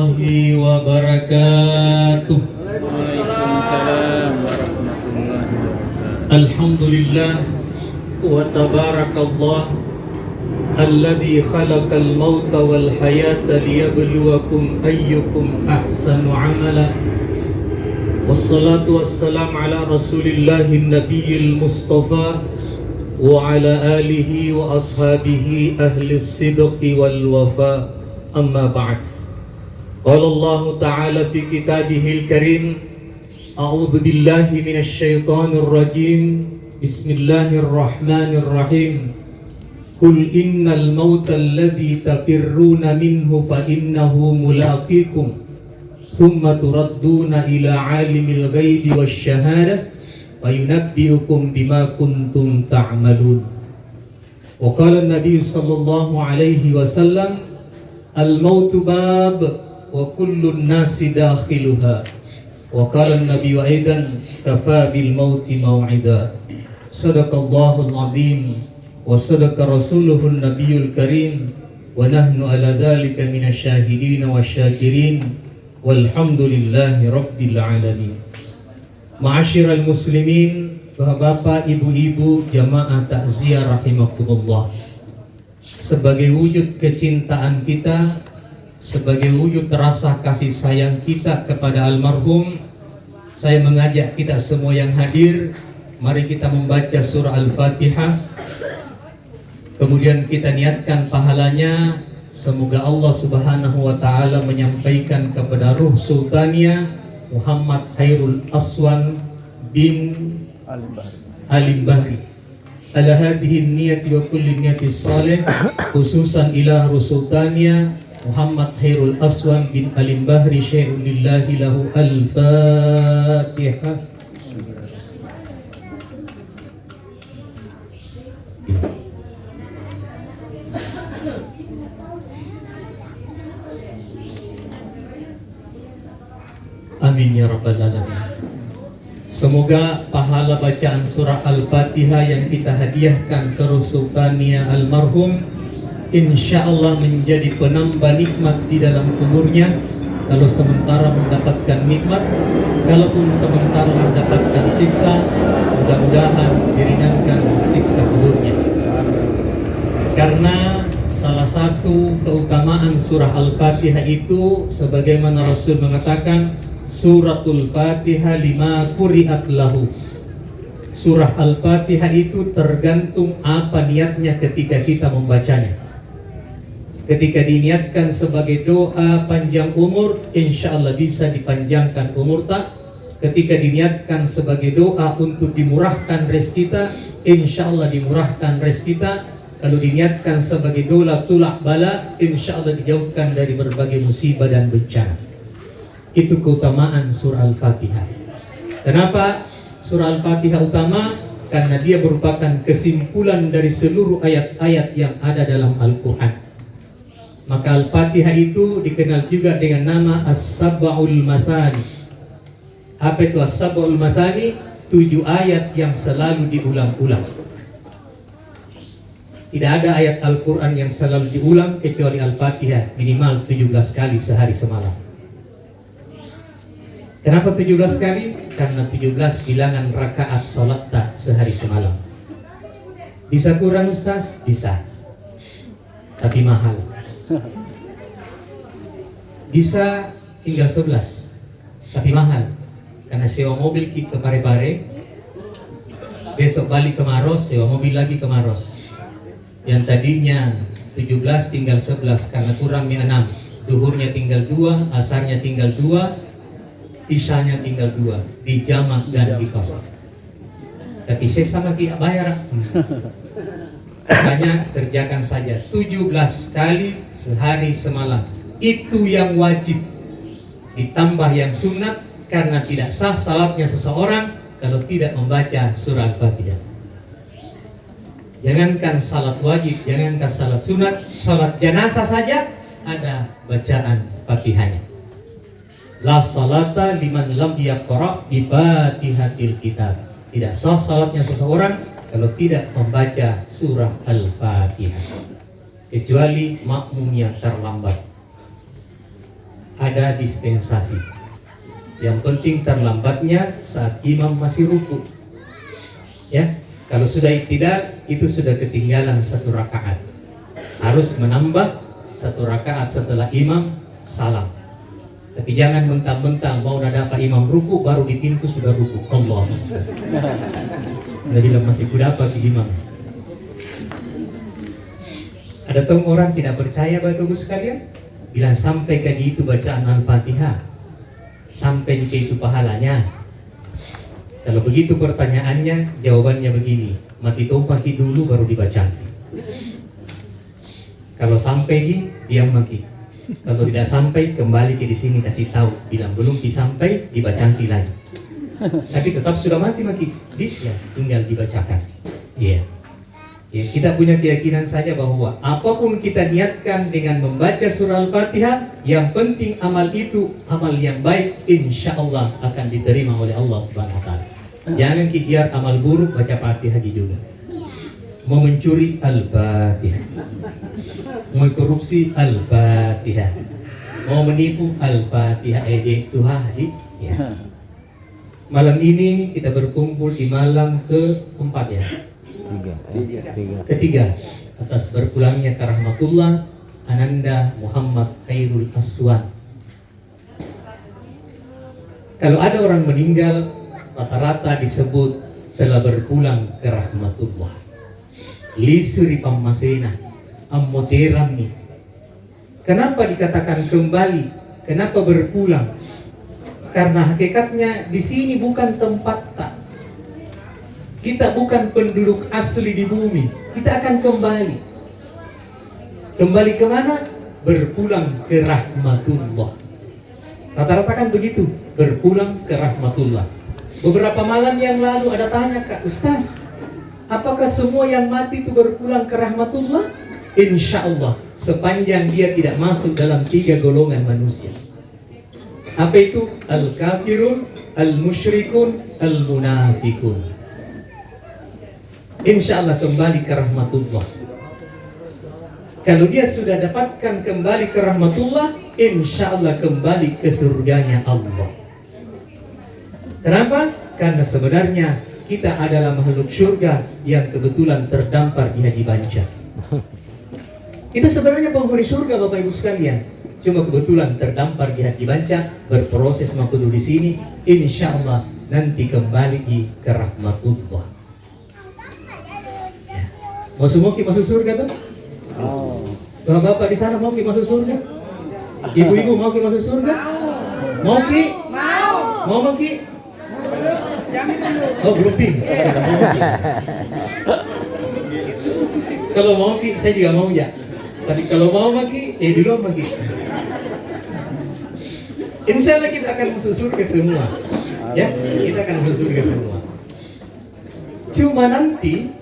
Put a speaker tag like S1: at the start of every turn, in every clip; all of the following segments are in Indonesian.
S1: warahmatullahi wabarakatuh.
S2: Waalaikumsalam warahmatullahi wabarakatuh.
S1: Alhamdulillah wa tabarakallah alladzi khalaqal mauta wal hayata liyabluwakum ayyukum ahsanu amala. Wassalatu wassalamu ala rasulillahin nabiyil mustafa wa ala alihi wa ashabihi ahli sidqi wal wafa. Amma ba'd. Qala Allah ta'ala fi kitabihil karim, a'udzu billahi minasy syaithanir rajim. Bismillahirrahmanirrahim. Qul innal mauta alladzi tafirruna minhu fa innahu mulaqikum thumma turadduna ila alimil ghaibi wasyahadah wa yunabbi'ukum bima kuntum ta'malun. Wa qala an-nabiy sallallahu alaihi wasallam, al-mautu bab wa kullu an-nasi dakhiluha. Wa qala an-nabiy aidan, kafa bil mauti mau'ida. Sadaqallahul azim wa sadaqa rasuluhun nabiyul karim wa nahnu ala dhalika minasy syahidin wasyakirin walhamdulillahi rabbil alamin. Ma'asyiral muslimin, bapak-bapak, ibu-ibu, jamaah takziah rahimakumullah. Sebagai wujud kecintaan kita, sebagai wujud rasa kasih sayang kita kepada almarhum, saya mengajak kita semua yang hadir, mari kita membaca surah Al-Fatihah. Kemudian kita niatkan pahalanya. Semoga Allah Subhanahu wa ta'ala menyampaikan kepada ruh sultannya Muhammad Khairul Aswan bin Alim Bahri ala hadhihi niyati wa kulli niyati salih, khususan ila ruh sultannya Muhammad Khairul Aswan bin Alim Bahri syai'un lillahi lahu. Al-Fatihah. Amin ya rabbal alamin. Semoga pahala bacaan surah Al-Fatihah yang kita hadiahkan ke Sultania almarhum insyaallah menjadi penambah nikmat di dalam kuburnya. Kalau sementara mendapatkan nikmat, kalaupun sementara mendapatkan siksa, mudah-mudahan diringankan siksa kuburnya. Karena salah satu keutamaan surah Al-Fatihah itu, sebagaimana Rasul mengatakan, Suratul Fatihah lima quri'at lahu. Surah Al-Fatihah itu tergantung apa niatnya ketika kita membacanya. Ketika diniatkan sebagai doa panjang umur, insya Allah bisa dipanjangkan umur tak. Ketika diniatkan sebagai doa untuk dimurahkan rezeki kita, insya Allah dimurahkan rezeki kita. Kalau diniatkan sebagai doa tulak bala, insya Allah dijauhkan dari berbagai musibah dan bencana. Itu keutamaan surah Al-Fatihah. Kenapa surah Al-Fatihah utama? Karena dia merupakan kesimpulan dari seluruh ayat-ayat yang ada dalam Al-Quran. Maka Al-Fatihah itu dikenal juga dengan nama As-Sab'ul Mathani. Apa itu As-Sab'ul Mathani? 7 ayat yang selalu diulang-ulang. Tidak ada ayat Al-Quran yang selalu diulang kecuali Al-Fatihah, minimal 17 kali sehari semalam. Kenapa 17 kali? Karena 17 bilangan rakaat sholat tak sehari semalam. Bisa kurang Ustaz? Bisa, tapi mahal. Bisa tinggal 11, tapi mahal. Karena sewa mobil ke Pare-Pare, besok balik ke Maros, sewa mobil lagi ke Maros. Yang tadinya 17 tinggal 11 karena kurang 6. Duhurnya tinggal 2, asarnya tinggal 2, isyanya tinggal 2, di jamak dan di pasar. Tapi saya sama tidak bayar. Makanya kerjakan saja 17 kali sehari semalam. Itu yang wajib. Ditambah yang sunat, karena tidak sah salatnya seseorang kalau tidak membaca surah Al-Fatihah. Jangankan salat wajib, jangankan salat sunat, salat jenazah saja ada bacaan Fatihahnya. La salata liman lam yaqra bi Fatihatil kitab. Tidak sah salatnya seseorang kalau tidak membaca surah Al-Fatihah, kecuali makmum yang terlambat. ada dispensasi. Yang penting terlambatnya saat imam masih ruku. Ya, kalau sudah iktidal itu sudah ketinggalan 1 rakaat. Harus menambah 1 rakaat setelah imam salam. Tapi jangan mentang-mentang mau dapat imam ruku baru di pintu sudah ruku. Allah. Jadi masih kudapat imam. Ada orang tidak percaya Bapak Ibu sekalian, bilang sampai kayak gitu bacaan Al-Fatihah, sampai jika itu pahalanya. Kalau begitu pertanyaannya, jawabannya begini, mati tompaki dulu baru dibaca. Kalau sampai di diam maki. Kalau tidak sampai kembali ke di sini kasih tahu, bilang belum disampai dibacanti lagi. Tapi tetap sudah mati maki, ya, tinggal dibacakan. Iya. Ya, kita punya keyakinan saja bahwa apapun kita niatkan dengan membaca surah Al-Fatihah, yang penting amal itu amal yang baik, insya Allah akan diterima oleh Allah Subhanahu Wa Taala. Jangan biar amal buruk baca Fatihah juga. Mau mencuri Al-Fatihah, mau korupsi Al-Fatihah, mau menipu Al-Fatihah, Tuhan. Ya. Malam ini kita berkumpul di malam keempat ya. Ketiga atas berpulangnya ke rahmatullah Ananda Muhammad Khairul Aswan. Kalau ada orang meninggal rata-rata disebut telah berpulang ke rahmatullah. Lisuri pamasena ammoterami. Kenapa dikatakan kembali? Kenapa berpulang? Karena hakikatnya di sini bukan tempat tak. Kita bukan penduduk asli di bumi. Kita akan kembali. Kembali ke mana? Berpulang ke rahmatullah. Rata-rata kan begitu, berpulang ke rahmatullah. Beberapa malam yang lalu ada tanya, Kak Ustaz, apakah semua yang mati itu berpulang ke rahmatullah? Insya Allah, sepanjang dia tidak masuk dalam 3 golongan manusia. Apa itu? Al-kafirun, al-musyrikun, al-munafikun. Insya Allah kembali ke rahmatullah. Kalau dia sudah dapatkan kembali ke rahmatullah, insya Allah kembali ke surganya Allah. Kenapa? Karena sebenarnya kita adalah makhluk surga yang kebetulan terdampar di Haji Banca. Kita sebenarnya penghuni surga Bapak Ibu sekalian. Cuma kebetulan terdampar di Haji Banca, berproses mampu di sini. Insya Allah nanti kembali ke rahmatullah. Mau semua masuk surga tuh? Bapak-bapak di sana mau masuk surga? Ibu-ibu mau masuk surga? Mau ki? Mau ki? Oh belum ping. Kalau mau ki, saya juga mau ya. Tapi kalau mau maki, dulu maki. Insya Allah kita akan masuk surga semua. Ya, kita akan masuk surga semua. Cuma nanti.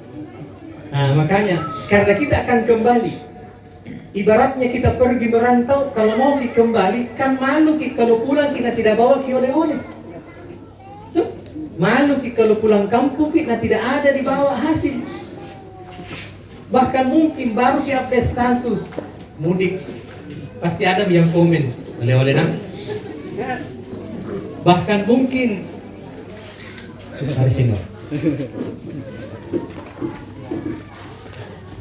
S1: Nah, makanya karena kita akan kembali. Ibaratnya kita pergi merantau, kalau mau kita kembali, kan malu kita kalau pulang kita tidak bawa kita oleh-oleh. Malu kita kalau pulang kampung kita tidak ada di bawah hasil. Bahkan mungkin baru kita update status mudik, pasti ada yang komen oleh-oleh nam. Bahkan mungkin hari sini.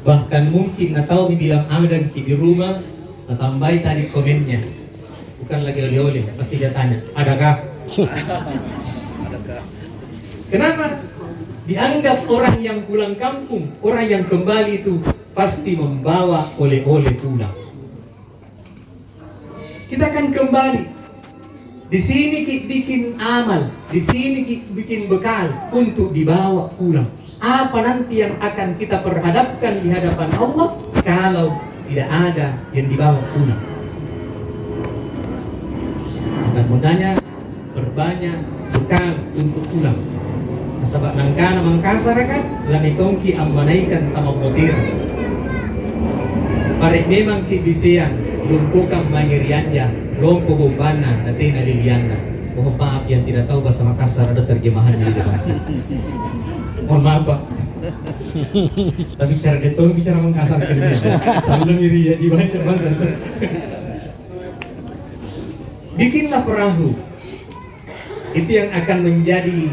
S1: Bahkan mungkin atau bilang Amdan di rumah, tambahi tadi komennya, bukan lagi oleh-oleh, pasti dia tanya, adakah? Kenapa? Dianggap orang yang pulang kampung, orang yang kembali itu pasti membawa oleh-oleh pulang. Kita akan kembali. Di sini kita bikin amal, di sini kita bikin bekal untuk dibawa pulang. Apa nanti yang akan kita perhadapkan di hadapan Allah kalau tidak ada yang dibawa pulang? Mudah-mudahan berbanyak bekal untuk pulang. Sebab nangkana mangkasarakan lanitongki ammanaikan tamamotir. Parek memang kibisian lumpukan mangirianya lompo gombana natina liliana. Mohon maaf yang tidak tahu bahasa Makassar, ada terjemahannya di bahasa. Mohon maaf Pak. Tapi cara detol bicara Makassar kan dia. Sambil iri ya dibaca banget. Bikinlah perahu. Itu yang akan menjadi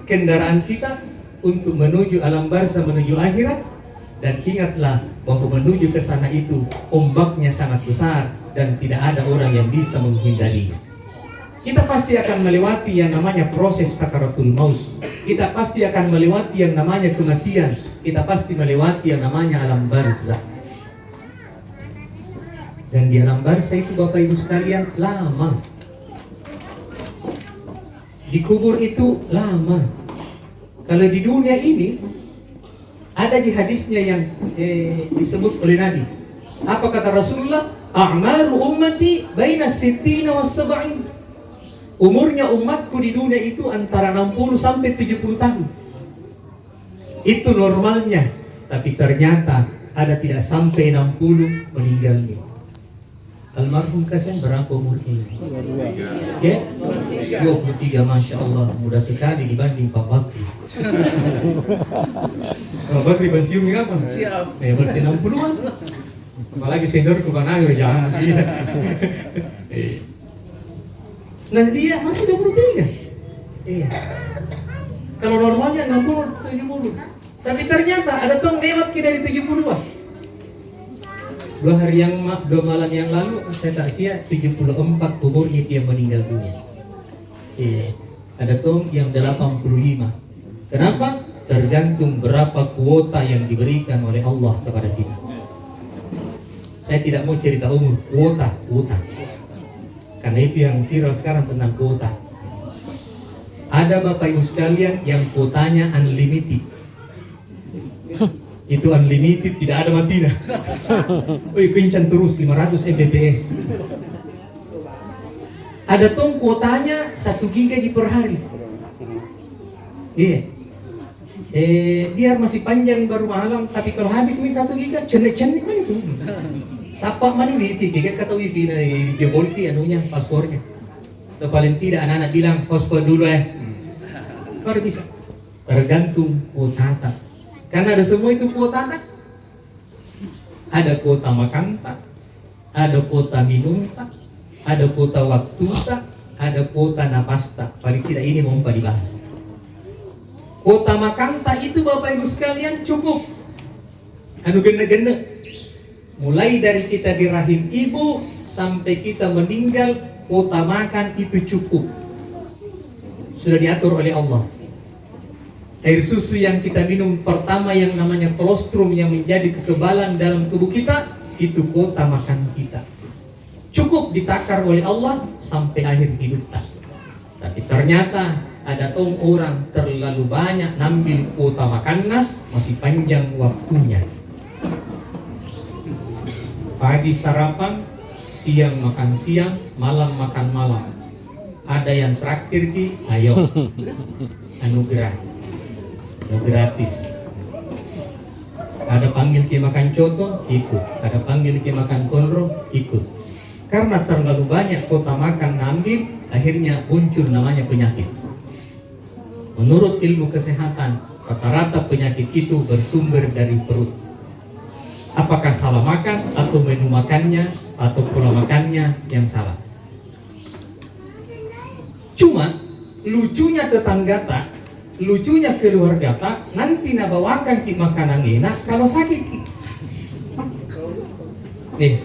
S1: kendaraan kita untuk menuju alam barzah, menuju akhirat. Dan ingatlah bahwa menuju ke sana itu ombaknya sangat besar dan tidak ada orang yang bisa menghindarinya. Kita pasti akan melewati yang namanya proses sakaratul maut. Kita pasti akan melewati yang namanya kematian. Kita pasti melewati yang namanya alam barzah. Dan di alam barzah itu Bapak Ibu sekalian lama. Di kubur itu lama. Kalau di dunia ini ada di hadisnya yang disebut oleh Nabi. Apa kata Rasulullah? A'maru ummati baina sittina was sab'in. Umurnya umatku di dunia itu antara 60 sampai 70 tahun. Itu normalnya. Tapi ternyata ada tidak sampai 60 meninggalnya. Almarhum Kasim berapa umurnya? Ya? 23, Masya Allah. Mudah sekali dibanding Pak Bakri. Pak Bakri pensiun kapan? Siap. Berarti 60-an. Apalagi senior ke Banagir, jangan. Nah dia masih 23. Iya. Kalau normalnya 60, 70. Tapi ternyata ada tong lewat kita di 70-an. 2 malam yang lalu saya takziah 74 umurnya dia meninggal dunia. Iya. Ada tong yang 85. Kenapa? Tergantung berapa kuota yang diberikan oleh Allah kepada kita. Saya tidak mau cerita umur, kuota. Karena itu yang viral sekarang tentang kuota. Ada Bapak Ibu sekalian yang kuotanya unlimited. Itu unlimited, tidak ada matinya. Wih, kencang terus 500 Mbps. Ada tong kuotanya 1 giga per hari. Iya. Biar masih panjang baru malam, tapi kalau habis 1 giga, cenek-cenek mana itu? Sapa mana wifi, kata wifi dijebolki anunya, passwordnya. Atau paling tidak anak-anak bilang hotspot dulu baru bisa. Tergantung kuota. Karena ada semua itu kuota tak? Ada kuota makan tak? Ada kuota minum tak? Ada kuota waktu tak? Ada kuota napas tak? Paling tidak ini mau dibahas. Kuota makan tak itu Bapak Ibu sekalian cukup. Anu gene-gene. Mulai dari kita di rahim ibu sampai kita meninggal, kuota makan itu cukup. Sudah diatur oleh Allah. Air susu yang kita minum pertama yang namanya kolostrum yang menjadi kekebalan dalam tubuh kita, itu kuota makan kita. Cukup ditakar oleh Allah sampai akhir hidup kita. Tapi ternyata ada orang terlalu banyak ngambil kuota makannya, masih panjang waktunya. Pagi sarapan, siang makan siang, malam makan malam. Ada yang traktir ki, ayo anugerah. Gratis. Ada panggil ke makan coto, ikut. Ada panggil ke makan konro, ikut. Karena terlalu banyak kota makan ngambil, akhirnya muncul namanya penyakit. Menurut ilmu kesehatan, rata-rata penyakit itu bersumber dari perut. Apakah salah makan atau menu makannya atau pola makannya yang salah? Cuma lucunya tetangga tak, lucunya keluarga tak, nanti nabawakan ki makanan enak kalau sakit ki. Nih,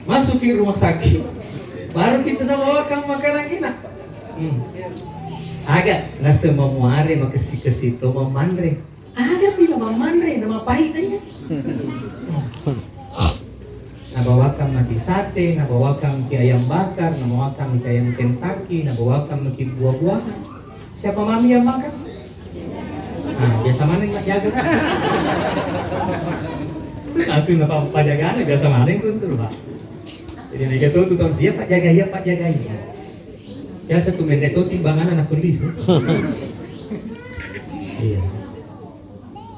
S1: masuk ke rumah sakit, baru kita nabawakan makanan enak. Agak nggak semua muare makesi to mamandre. Agak bila mamandre nama pahit aja. Nabawakan mati sate, nabawakan ki ayam bakar, nabawakan ki ayam Kentucky, nabawakan ki buah-buahan. Siapa mami yang makan? Nah, biasa mana yang jaga? Itu nggak apa-apa jagaan, biasa mana yang tentu Pak. Jadi mereka tuh tahu siapa jaga ya Pak jaga ya. Biasa tuh mereka tuh timbangan anak polis. Iya.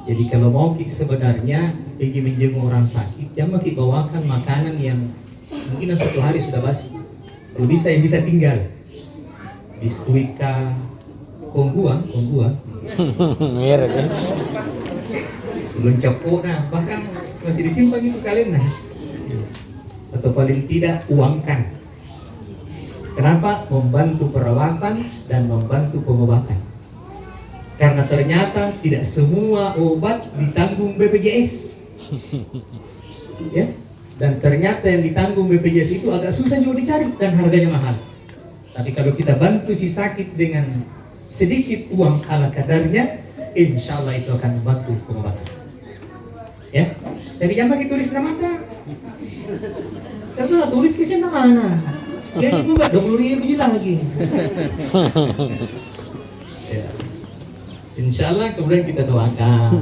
S1: Jadi kalau mau sebenarnya pergi menjenguk orang sakit, dia mau bawakan makanan yang mungkin 1 hari sudah basi. Kalau bisa yang bisa tinggal. Biskuit kah, kongguang. Merek ya. Belum capok nah, bahkan masih disimpan gitu kalian nah. Atau paling tidak uangkan. Kenapa? Membantu perawatan dan membantu pengobatan. Karena ternyata tidak semua obat ditanggung BPJS. Ya? Dan ternyata yang ditanggung BPJS itu agak susah juga dicari dan harganya mahal. Tapi kalau kita bantu si sakit dengan sedikit uang ala kadarnya, insya Allah itu akan membantu pengobatan. Ya, jadi jangan pakai tulis nama tak. Karena tulis ke sana mana? Jadi juga 20.000 lagi. Ya. Insya Allah kemudian kita doakan,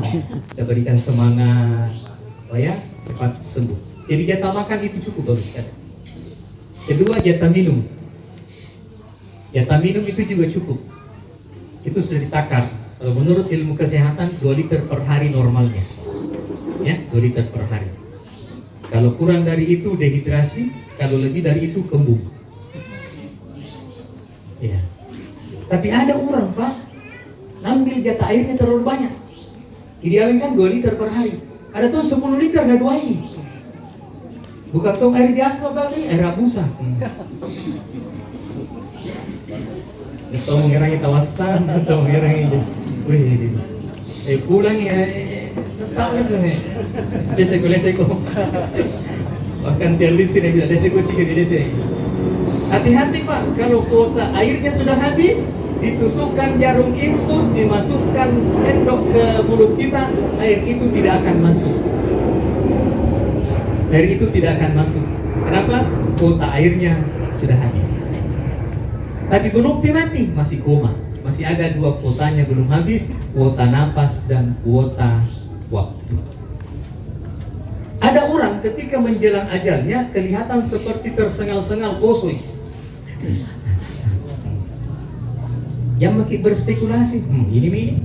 S1: kita berikan semangat, supaya cepat sembuh. Jadi jatah makan itu cukup bagus kan. Kedua, jatah minum. Jatah minum itu juga cukup. Itu sudah ditakar. Kalau menurut ilmu kesehatan 2 liter per hari normalnya. Ya, 2 liter per hari. Kalau kurang dari itu dehidrasi, kalau lebih dari itu kembung. Ya. Tapi ada orang Pak, ambil jatah airnya terlalu banyak. Idealnya kan 2 liter per hari. Ada tuh 10 liter nggak 2 ini. Bukan tuh air biasa kali, air rabusa. Itu mengirangi tawasan atau mengirangi. Wih, pulang ya. Tetap ya. Leseko. Bahkan tiap di sini bilang leseko cikgu di desa. Hati-hati Pak, kalau kuota airnya sudah habis, ditusukkan jarum infus, dimasukkan sendok ke mulut kita, air itu tidak akan masuk. Air itu tidak akan masuk. Kenapa? Kuota airnya sudah habis. Tapi belum mati, masih koma. Masih ada 2 kuotanya belum habis, kuota napas dan kuota waktu. Ada orang ketika menjelang ajalnya kelihatan seperti tersengal-sengal kosoi. Yang makin berspekulasi, ini.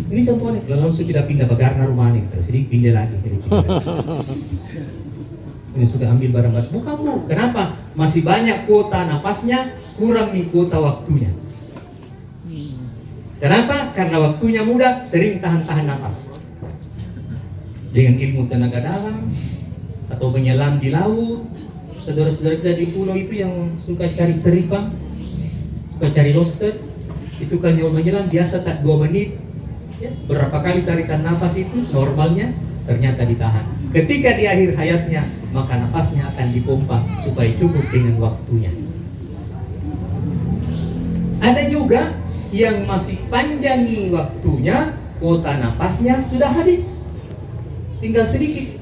S1: Ini contohnya, kalau langsung tidak pindah bagarna rumah ini, sedikit pindah lagi. Ini sudah ambil barang-barang. Bukan Bu, kenapa? Masih banyak kuota napasnya, kurang nih kuota waktunya. Kenapa? Karena waktunya muda, sering tahan-tahan napas. Dengan ilmu tenaga dalam atau menyelam di laut, saudara-saudara kita di pulau itu yang suka cari teripang, suka cari lobster, itu kan yang menyelam biasa tak 2 menit, ya, berapa kali tarikan nafas itu normalnya ternyata ditahan. Ketika di akhir hayatnya, maka nafasnya akan dipompa supaya cukup dengan waktunya. Ada juga yang masih panjangi waktunya, kuota nafasnya sudah habis, tinggal sedikit.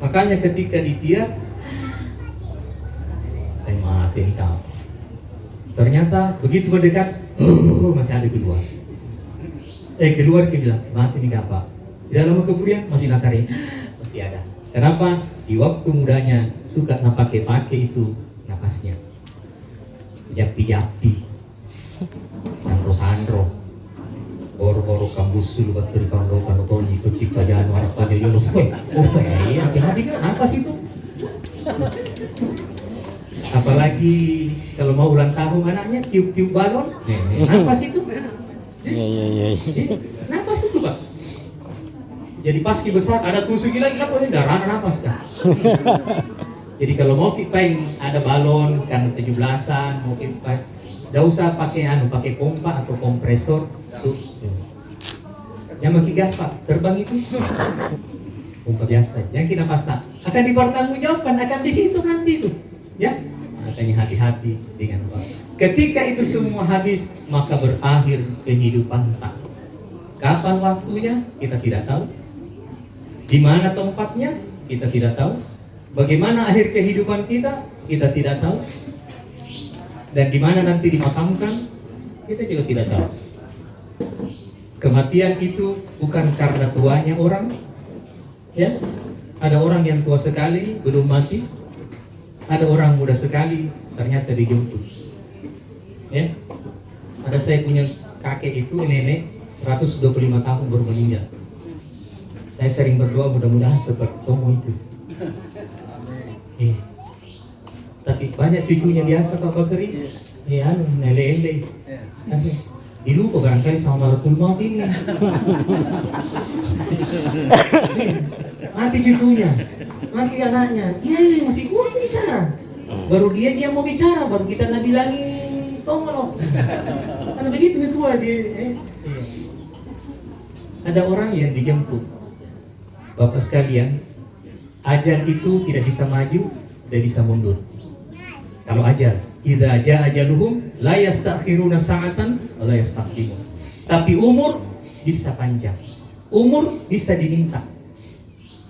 S1: Makanya ketika ditiap, mati nih kau. Ternyata begitu mendekat, masih ada keluar. Keluar dia bilang, mati nih Pak. Tidak lama kemudian masih nakari, masih ada. Kenapa? Di waktu mudanya suka pakai itu napasnya. Japi-japi, sandro-sandro, boro-boro kambusul, bakteri kandung-kandung, ikut cipta januar, pada yolo. Hati-hati kan napas itu. Apalagi kalau mau ulang tahun anaknya tiup-tiup balon, napas itu.
S2: Iya.
S1: Napas itu Pak. Jadi paski besar ada tusuk lagi darah napas kan. Jadi kalau mau kipeng ada balon kan 17-an, mau kipeng enggak usah pakai pakai pompa atau kompresor tuh. Yang pakai gas Pak, terbang itu. Pompa biasa. Yang kita pasta akan dipertanggungjawabkan, akan dihitung nanti itu. Ya. Makanya hati-hati dengan napas. Ketika itu semua habis, maka berakhir kehidupan tak. Kapan waktunya kita tidak tahu. Di mana tempatnya kita tidak tahu. Bagaimana akhir kehidupan kita tidak tahu. Dan di mana nanti dimakamkan kita juga tidak tahu. Kematian itu bukan karena tuanya orang. Ya, ada orang yang tua sekali belum mati. Ada orang muda sekali ternyata dijemput. Ya, ada saya punya kakek itu nenek 125 tahun baru meninggal. Saya sering berdoa mudah-mudahan seperti kamu itu. Tapi banyak cucunya biasa Pak Bakri. Nele-ele. Dilupa barangkali sama malakul maut ini. Mati cucunya, mati anaknya. Dia masih kuat bicara. Baru dia mau bicara, baru kita nabi lagi tolong. Karena begitu ritual dia. Ada orang yang dijemput. Bapak sekalian, ajal itu tidak bisa maju, tidak bisa mundur. Kalau ajal, idza jaa ajaluhum la yastakhiruna sa'atan wa la yastaqdimun. Tapi umur bisa panjang. Umur bisa diminta.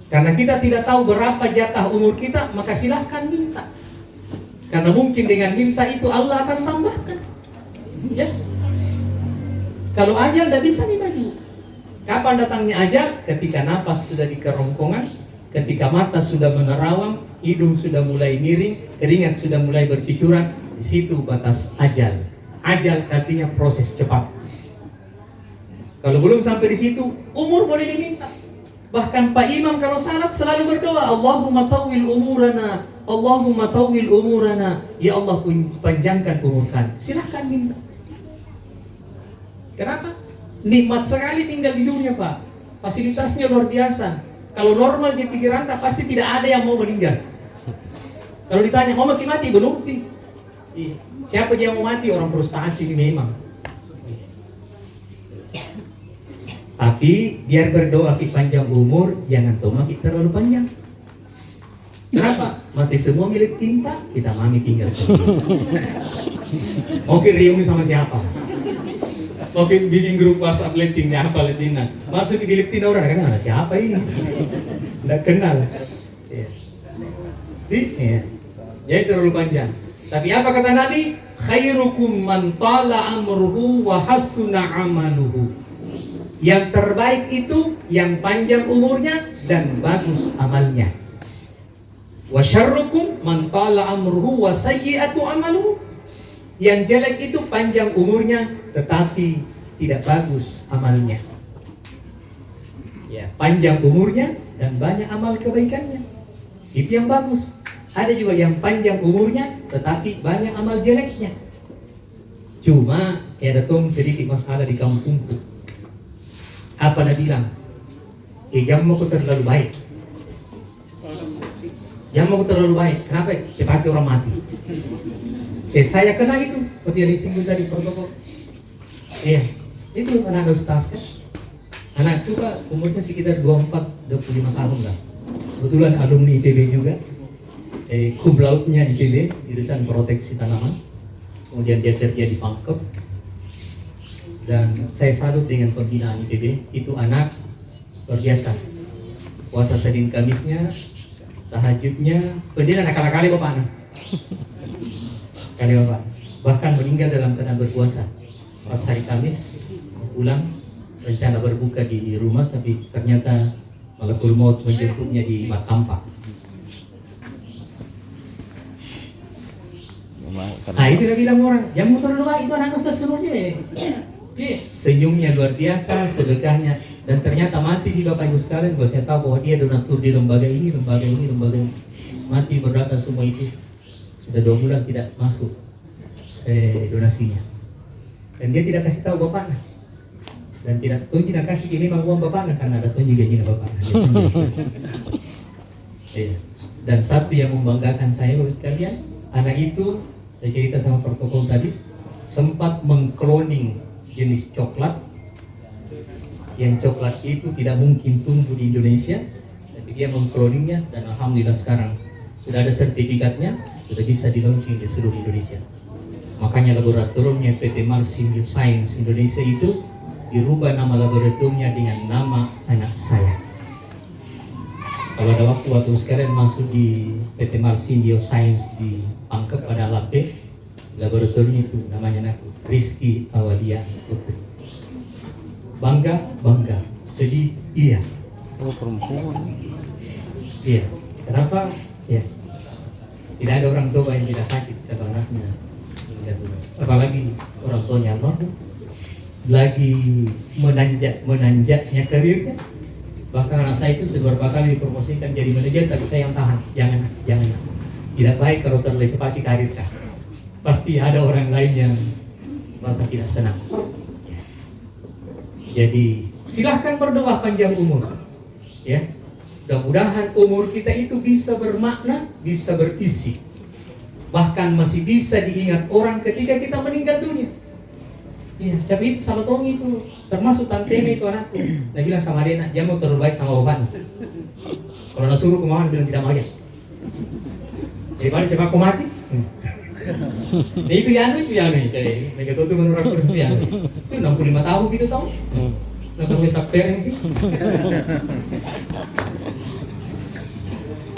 S1: Karena kita tidak tahu berapa jatah umur kita, maka silahkan minta. Karena mungkin dengan minta itu Allah akan tambahkan. Ya. Kalau ajal tidak bisa nih maju. Kapan datangnya ajal? Ketika napas sudah di kerongkongan, ketika mata sudah menerawang, hidung sudah mulai miring, keringat sudah mulai bercucuran, di situ batas ajal. Ajal artinya proses cepat. Kalau belum sampai di situ, umur boleh diminta. Bahkan Pak Imam kalau salat selalu berdoa, Allahumma tawwil umurana, Allahumma tawwil umurana. Ya Allah panjangkan umur kami. Silahkan minta. Kenapa? Nikmat sekali tinggal di dunia, Pak. Fasilitasnya luar biasa. Kalau normal di pikiran tak pasti tidak ada yang mau meninggal. Kalau ditanya mau mati belum? Siapa yang mau mati? Orang frustasi memang. Tapi biar berdoa panjang umur, jangan mati terlalu panjang. Kenapa? Mati semua milik tinta, kita mami tinggal sendiri. Mungkin reuni sama siapa? Mungkin bikin grup WhatsApp letingnya apa letingnya. Masuk di leting orang, kenal siapa ini? Tidak kenal. Jadi terlalu panjang. Tapi apa kata Nabi? Khairukum man tala amruhu wa hasuna amaluhu. Yang terbaik itu yang panjang umurnya dan bagus amalnya. Wa syarrukum man tala amruhu wa sayyi'atu amaluhu. Yang jelek itu panjang umurnya tetapi tidak bagus amalnya. Ya, panjang umurnya dan banyak amal kebaikannya. Itu yang bagus. Ada juga yang panjang umurnya tetapi banyak amal jeleknya. Cuma ada sedikit masalah di kampungku. Apa dia bilang? Jamu terlalu baik. Jamu terlalu baik. Kenapa? Cepat orang mati. Saya kena itu. Seperti yang disinggung tadi protokol. Iya, itu anak ustaz kan. Anak itu Pak umurnya sekitar 24-25 tahun lah. Kebetulan alumni IPB juga. Cum laude-nya IPB, jurusan proteksi tanaman. Kemudian dia kerja di Pangkep. Dan saya salut dengan pembinaan IPB. Itu anak luar biasa. Puasa Senin Kamisnya, tahajudnya, dia anak kali bapak anak. Kali bapak. Bahkan meninggal dalam keadaan berpuasa. Pas hari Kamis pulang, rencana berbuka di rumah, tapi ternyata malakul maut menjemputnya di Makampa. Nah itu dia bilang orang, jamu terlalu baik itu anak ustaz semua sih. Senyumnya luar biasa, sedekahnya, dan ternyata mati di Bapak Ibu sekalian. Kalau saya tahu bahwa dia donatur di lembaga ini, mati berapa semua itu sudah 2 bulan tidak masuk donasinya. Dan dia tidak kasih tahu bapaknya. Dan tidak kasih ini uang bapaknya karena ada juga ini bapaknya. Dan satu yang membanggakan saya Bapak sekalian, anak itu saya cerita sama protokol tadi sempat mengkloning jenis coklat. Yang coklat itu tidak mungkin tumbuh di Indonesia, tapi dia mengkloningnya dan alhamdulillah sekarang sudah ada sertifikatnya, sudah bisa di-launching di seluruh Indonesia. Makanya laboratoriumnya PT Mars Science Indonesia itu dirubah nama laboratoriumnya dengan nama anak saya. Kalau ada waktu sekarang masuk di PT Mars Science di Pangkep pada Lape, laboratorium itu namanya aku Rizky Awalia Putri. Bangga, sedih, iya.
S2: Oh perempuan.
S1: Iya. Kenapa? Ya. Tidak ada orang tua yang tidak sakit kata anaknya. Apalagi orang tuanya almarhum lagi menanjaknya karirnya. Bahkan anak saya itu beberapa kali dipromosikan jadi manajer, tapi saya yang tahan. Jangan. Tidak baik kalau terlalu cepat di karir kan. Pasti ada orang lain yang merasa tidak senang. Jadi silahkan berdoa panjang umur. Ya, mudah-mudahan umur kita itu bisa bermakna, bisa berisi. Bahkan masih bisa diingat orang ketika kita meninggal dunia. Iya, tapi itu salah tong itu, termasuk tantenya itu anakku. Dia bilang sama dia, dia mau terbaik sama Bapak. Kalau nak suruh kemana, bilang tidak mau ya. Daripada cepat aku mati. Nah, itu Yanu. Kayak mereka tuh menurut aku itu Yanu. Itu 65 tahun gitu tau. Nah, kalau kita pereng sih.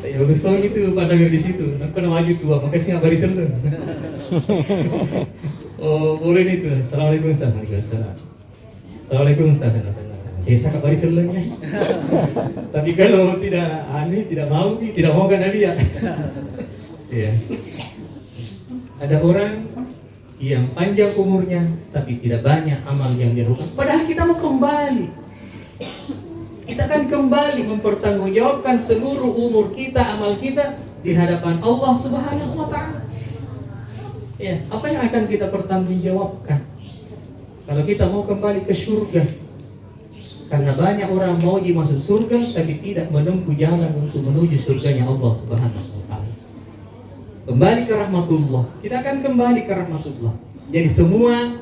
S1: Ya bagus tau gitu pada di situ. Aku nama maju tua, makasih nggak barisan lu. Oh boleh nih tuh. Assalamualaikum Ustaz. Assalamualaikum Ustaz. Saya sangat barisan lu ya. Tapi kalau tidak mau kan dia. Ya. Ada orang yang panjang umurnya tapi tidak banyak amal yang dia lakukan. Padahal kita mau kembali. Kita akan kembali mempertanggungjawabkan seluruh umur kita, amal kita di hadapan Allah Subhanahu wa taala. Ya, apa yang akan kita pertanggungjawabkan? Kalau kita mau kembali ke surga. Karena banyak orang mau masuk surga tapi tidak menempuh jalan untuk menuju surganya Allah Subhanahu wa taala. Kembali ke rahmatullah. Kita akan kembali ke rahmatullah. Jadi semua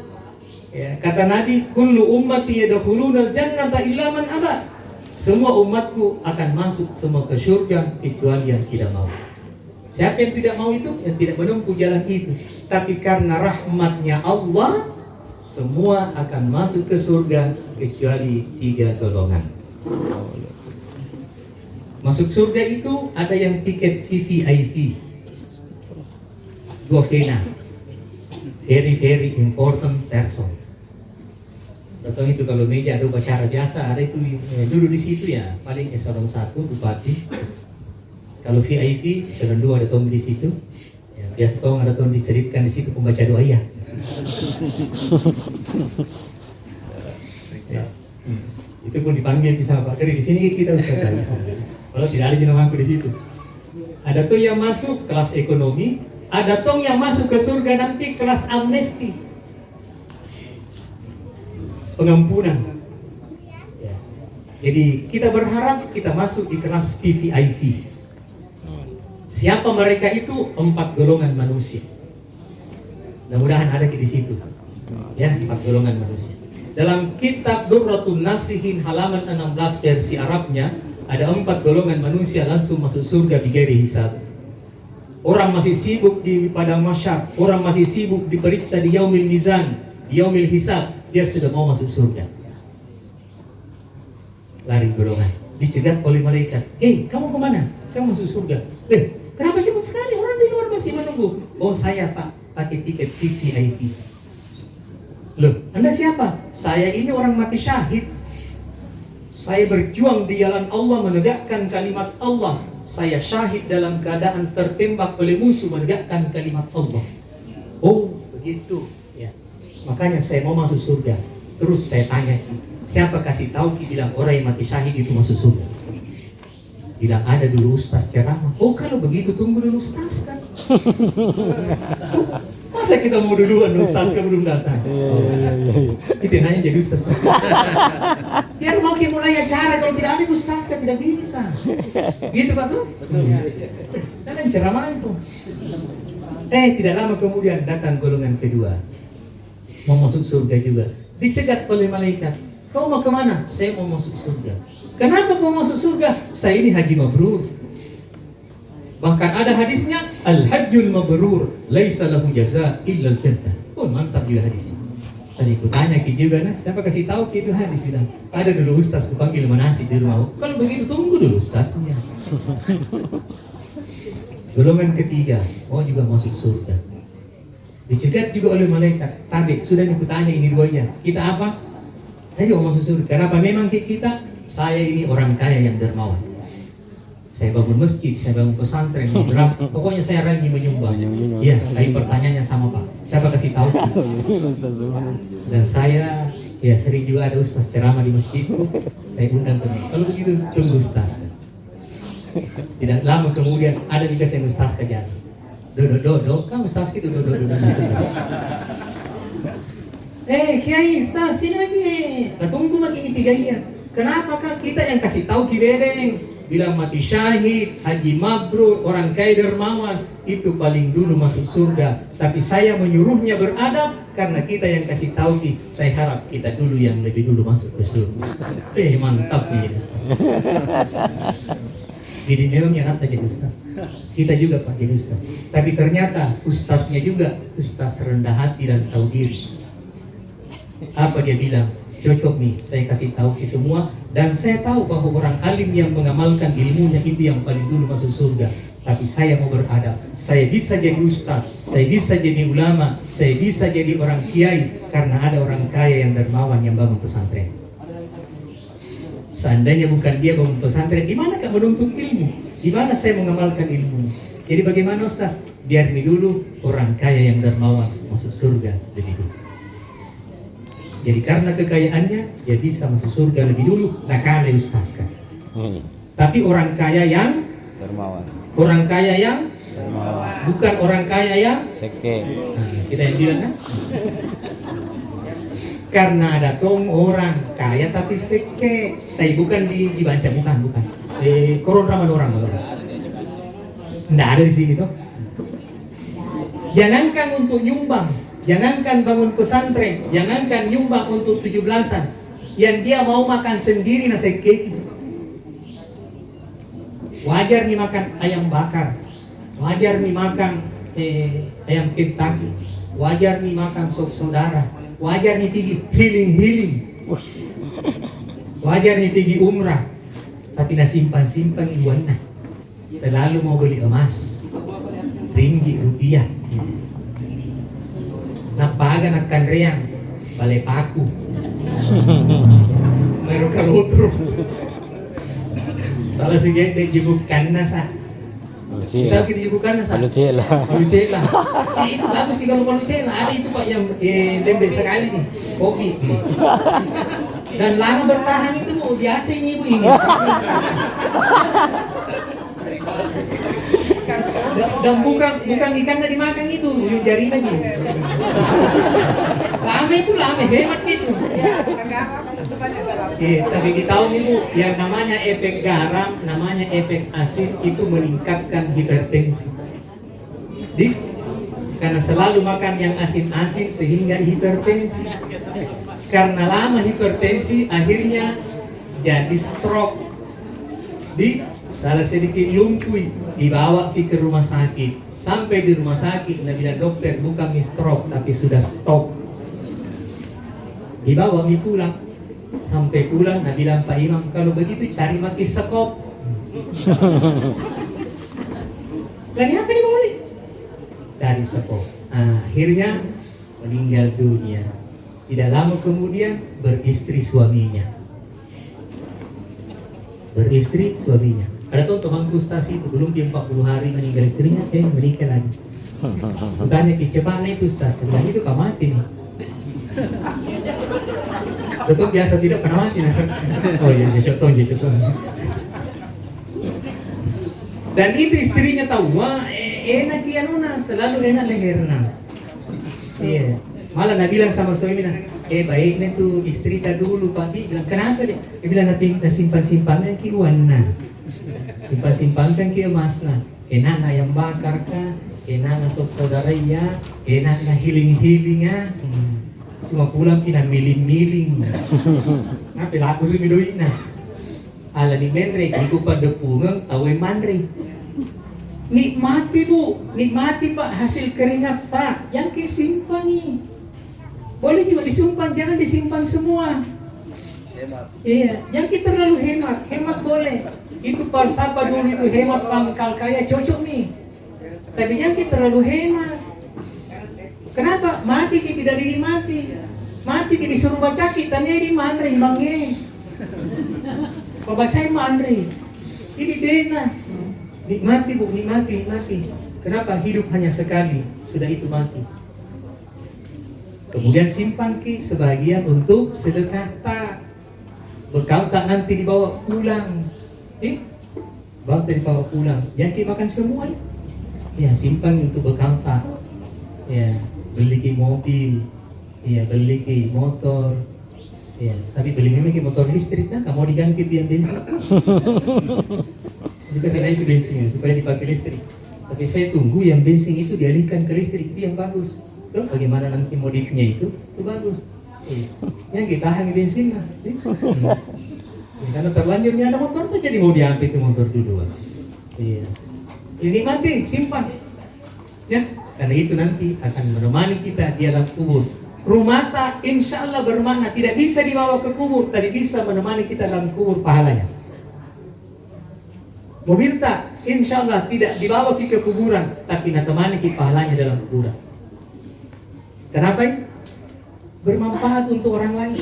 S1: kata Nabi, kullu ummati yadkhulunal jannata illa man aba. Semua umatku akan masuk semua ke surga kecuali yang tidak mau. Siapa yang tidak mau itu? Yang tidak menempuh jalan itu. Tapi karena rahmatnya Allah, semua akan masuk ke surga kecuali 3 golongan. Masuk surga itu ada yang tiket VVIP, 2 pena, very important person. Atau itu kalau meja ada upacara biasa, ada itu dulu di situ ya, paling eselon 1 bupati. Kalau VIP eselon 2 ada tom di situ. Ya, biasa tom ada tom diselipkan di situ pembaca doa ya. Ya. Itu pun dipanggil di sama Pak Keri, di sini kita Ustaz. Kalau tidak ada jenama aku di situ. Ada tuh yang masuk kelas ekonomi, ada tuh yang masuk ke surga nanti kelas amnesti, pengampunan. Ya. Jadi kita berharap kita masuk di kelas VVIP. Siapa mereka itu? 4 golongan manusia. Mudah-mudahan ada di situ. Ya, 4 golongan manusia. Dalam kitab Durratun Nasihin halaman 16 versi Arabnya ada 4 golongan manusia langsung masuk surga bighairi hisab. Orang masih sibuk di padang mahsyar, orang masih sibuk diperiksa di yaumil mizan, di yaumil hisab, dia sudah mau masuk surga. Lari golongan, dicegat oleh malaikat. Kamu kemana? Saya masuk surga. Kenapa cepat sekali? Orang di luar masih menunggu. Oh saya Pak, pakai tiket VVIP. Loh, Anda siapa? Saya ini orang mati syahid. Saya berjuang di jalan Allah menegakkan kalimat Allah. Saya syahid dalam keadaan tertembak oleh musuh menegakkan kalimat Allah. Oh, begitu. Ya. Makanya saya mau masuk surga. Terus saya tanya, siapa kasih tahu? Bilang orang yang mati syahid itu masuk surga. Bilang ada dulu ustaz ceramah. Oh kalau begitu tunggu dulu ustaz kan. Masa kita mau duluan ustaz kan belum datang. Itu nanya jadi ustaz. Biar mau kita mulai acara, kalau tidak ada ustaz kan tidak bisa. Gitu Pak tuh. Dan ceramah itu. Tidak lama kemudian datang golongan kedua. Mau masuk surga juga. Dicegat oleh malaikat. Kau mau kemana? Saya mau masuk surga. Kenapa kau masuk surga? Saya ini haji mabrur. Bahkan ada hadisnya, al-hajjul mabrur laisa lahu jaza illa al-jannah. Oh mantap juga hadisnya. Tadi aku tanya juga, siapa kasih tahu itu hadis bilang. Ada dulu ustaz ku panggil manasik di rumah. Kalau begitu tunggu dulu ustaznya. Golongan ketiga, juga masuk surga. Dicegat juga oleh malaikat. Tapi sudah aku tanya ini duanya. Kita apa? Saya juga masuk surga. Kenapa? Memang kita, saya ini orang kaya yang dermawan. Saya bangun masjid, saya bangun pesantren, madrasah. Pokoknya saya rajin menyumbang. Iya, tapi pertanyaannya sama Pak. Siapa kasih tahu? Dan saya, sering juga ada ustaz ceramah di masjid. Saya undang teman. Kalau begitu tunggu ustaz. Tidak lama kemudian ada juga saya ustaz kerja. Kamu ustaz gitu, Kiai ustaz sini lagi. Tunggu lagi 3 iya. Kenapa kak kita yang kasih tahu Kibedeng? bilang mati syahid, haji mabrur, orang kaya dermawan, itu paling dulu masuk surga. Tapi saya menyuruhnya beradab karena kita yang kasih tahu ki, saya harap kita dulu yang lebih dulu masuk ke surga. Mantap nih Ustaz. Jadi memangnya apa jadi Ustaz? Kita juga Pak jadi Ustaz. Tapi ternyata Ustaznya juga Ustaz rendah hati dan tahu diri. Apa dia bilang? Cocok nih, saya kasih tahu ke semua. Dan saya tahu bahwa orang alim yang mengamalkan ilmunya itu yang paling dulu masuk surga. Tapi saya mau beradab. Saya bisa jadi ustaz, saya bisa jadi ulama, saya bisa jadi orang kiai karena ada orang kaya yang dermawan yang bangun pesantren. Seandainya bukan dia bangun pesantren, di mana kak menuntut ilmu? Di mana saya mengamalkan ilmu? Jadi bagaimana Ustaz? Biar nih dulu orang kaya yang dermawan masuk surga lebih dulu. Jadi karena kekayaannya, dia bisa masuk surga lebih dulu. Nah kali Ustaz kan. Tapi orang kaya yang
S2: Dermawan.
S1: Orang kaya yang
S2: Dermawan.
S1: bukan orang kaya yang
S2: Seke.
S1: nah, kita yang bilang kan? Karena ada tong orang kaya tapi seke. Tapi bukan di Banca, bukan. Koron raman orang. Nggak ada di sini toh. Jangankan untuk nyumbang, jangankan bangun pesantren, jangankan nyumbang untuk 17-an. Yang dia mau makan sendiri nasi keki. Wajar nih makan ayam bakar, wajar nih makan ayam Kentucky, wajar nih makan sop saudara, wajar nih pergi healing, wajar nih pergi umrah, tapi na simpan iwan na, selalu mau beli emas, ringgit rupiah, napaga nakkan reang, balai paku, merukan utru. Kalau sige dibukan na sa. Kita kita dibukan na sa.
S2: Palucela.
S1: Itu bagus sih kalau palucela. Ada itu Pak yang lembek sekali nih. Kopi. Dan lama bertahan itu Bu, biasa ini Ibu ini. Dan bukan ikan yang dimakan itu, jari lagi. Lama hemat gitu. Tapi kita tahu nih Bu, yang namanya efek garam, namanya efek asin itu meningkatkan hipertensi. Karena selalu makan yang asin-asin sehingga hipertensi. Karena lama hipertensi akhirnya jadi stroke. Salah sedikit lumpuh dibawa ke rumah sakit. Sampai di rumah sakit, nah bilang dokter bukan stroke tapi sudah stop. Dibawa pulang. Sampai pulang, nah bilang Pak Imam kalau begitu cari mati sekop. Lagi apa nih boleh? Cari sekop. Akhirnya meninggal dunia. Tidak lama kemudian beristri suaminya. Ada tuh temanku Ustaz itu belum 40 hari meninggal istrinya, menikah lagi. Tanya cepat nih Ustaz, bilang itu kau mati nih. Tetap biasa tidak pernah mati. Oh iya, contoh. Dan itu istrinya tahu, wah enak ya Nona, selalu enak lehernya. Iya. Malah Nabi bilang sama suaminya, baiknya tuh istri tak dulu Pak. Dia bilang kenapa dia? Dia bilang nanti simpan-simpannya ki wana, simpan-simpankan ki emasna. Enak na yang bakar kah? Enak na sop saudara ya? Enak na healing ya? Cuma pulang pina miling-miling. Ngapain laku sumidoy na? Ala ni Menre, iku pada pungang tawe manre. Nikmati Bu, nikmati Pak hasil keringat tak, yang kisimpan nih. Boleh juga disimpan, jangan disimpan semua. Iya, yang kita terlalu hemat boleh. Itu falsafah dulu itu hemat pangkal kaya cocok nih. Tapi yang kita terlalu hemat. Kenapa? Mati kita tidak dinikmati. Mati kita disuruh baca kita nih di manre mangge. Pembacaan manre. Ini dena. Nikmati Bu, nikmati. Kenapa? Hidup hanya sekali, sudah itu mati. Kemudian simpan ki sebagian untuk sedekah tak. Bekal tak nanti dibawa pulang. Bekal tak dibawa pulang. Yang ki makan semua. Ya simpan untuk bekal tak. Ya beli ki mobil. Ya beli ki motor. Ya, tapi beli memang motor listrik kan, kamu diganti itu yang bensin. Dikasih naik ke bensin supaya dipakai listrik. Tapi saya tunggu yang bensin itu dialihkan ke listrik, itu yang bagus. Tuh, bagaimana nanti modifnya itu bagus. Yang kita tahan bensin lah. Karena terlanjurnya ada motor tuh jadi mau diambil itu motor dulu. Iya. Ini mati, simpan. Ya, karena itu nanti akan menemani kita di alam kubur. Rumah tak insya Allah bermakna tidak bisa dibawa ke kubur, tapi bisa menemani kita dalam kubur pahalanya. Mobil tak insya Allah tidak dibawa ke kuburan, tapi menemani kita pahalanya dalam kuburan. Kenapa? Bermanfaat untuk orang lain.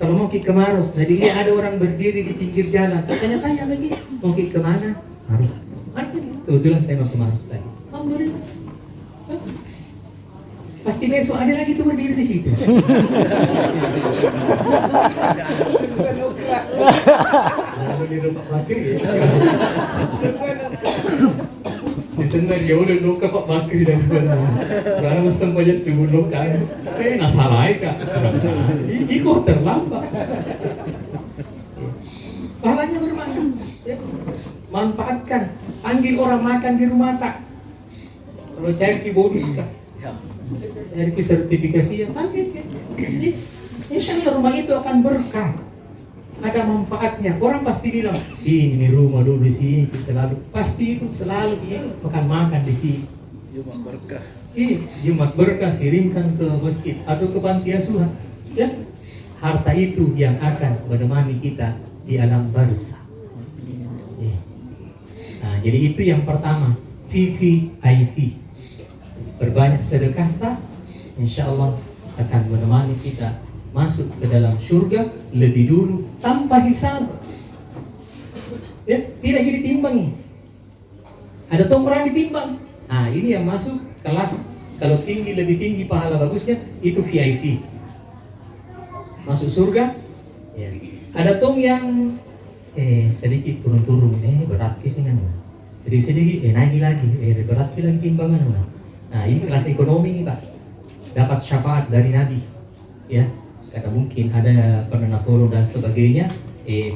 S1: Kalau mau ke Maros, tadi lihat ada orang berdiri di pinggir jalan, tanya-tanya lagi, mau ke mana? Maros. Kebetulan saya mau ke Maros lagi. Alhamdulillah. Pasti besok ada lagi tuh berdiri di situ. Pak Bakir ya. Si senang dia udah luka Pak Bakir dan karena mesen aja sebelum kan. Nasalah kak. Ikut terlambat. Pahalanya bermakna. Manfaatkan. Panggil orang makan di rumah tak. Kalau cari bonus kak. Dari sertifikasi yang sakit, insya Allah rumah itu akan berkah, ada manfaatnya. Orang pasti bilang, ini rumah dulu di sini selalu, pasti itu selalu makan di sini. Jumat berkah. Iya, Jumat berkah kirimkan ke masjid atau ke panti asuhan. Ya, harta itu yang akan menemani kita di alam barzah. Ya. Nah, jadi itu yang pertama, VVIP. Berbanyak sedekah tak, insya Allah akan menemani kita masuk ke dalam surga lebih dulu tanpa hisab. Ya, tidak jadi timbangi. Ada orang ditimbang. Nah, ini yang masuk kelas kalau tinggi lebih tinggi pahala bagusnya itu VIP. Masuk surga. Ya. Ada yang sedikit turun-turun berat kisahnya. Jadi sedikit naik lagi berat lagi timbangan. Nah, ini kelas ekonomi Pak, dapat syafaat dari Nabi, ya. Karena mungkin ada penenatolo dan sebagainya,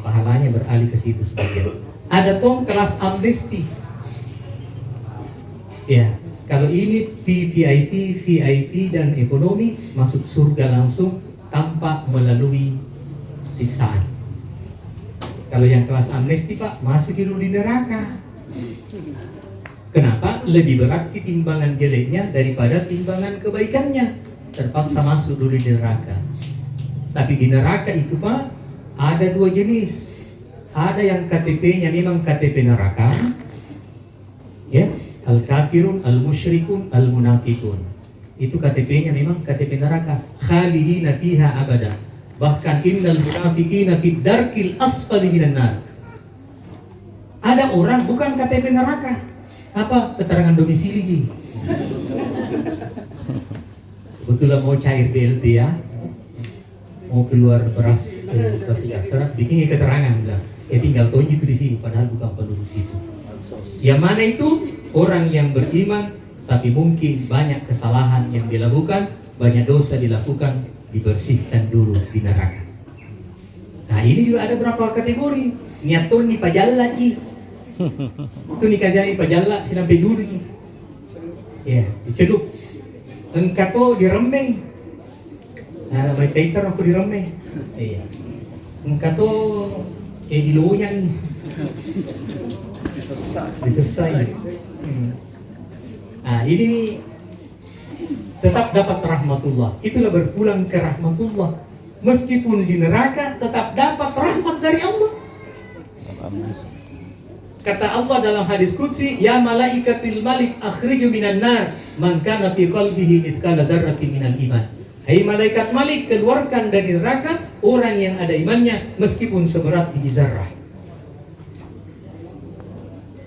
S1: pahalanya beralih ke situ sebagian. Ada kelas amnesti, ya. Kalau ini VIP, VIP dan ekonomi masuk surga langsung tanpa melalui siksaan. Kalau yang kelas amnesti Pak, masuk dulu di neraka. Kenapa? Lebih berat timbangan jeleknya daripada timbangan kebaikannya. Terpaksa masuk dulu di neraka. Tapi di neraka itu Pak, ada dua jenis. Ada yang KTP-nya memang KTP neraka. Ya, al-kafirun, al-musyrikun, al-munafiqun. Itu KTP-nya memang KTP neraka. Khalidina fiha abada. Bahkan innal munafiqina fid darkil asfali minan nar. Ada orang bukan KTP neraka. Apa? Keterangan domisili. Kebetulan mau cair BLT ya, mau keluar beras sejahtera, bikin keterangan bilang, tinggal tonji itu di sini, padahal bukan penduduk situ. Yang mana itu orang yang beriman, tapi mungkin banyak kesalahan yang dilakukan, banyak dosa dilakukan, dibersihkan dulu di neraka. Nah ini juga ada berapa kategori. Niaton di pajalla itu nikah jadi pajalla sinampai dulu ya dicelup engkato diremeng. Nah may taiter aku diremeng. Iya engkato diloyang disesai. Nah ini nih tetap dapat rahmatullah, itulah berpulang ke rahmatullah. Meskipun di neraka tetap dapat rahmat dari Allah. Kata Allah dalam hadis qudsi, ya malaikatil malik akhriju minan nar man kana fi qalbihi mithqala dzarratin minal iman. Hai malaikat malik, keluarkan dari neraka orang yang ada imannya meskipun seberat biji zarah.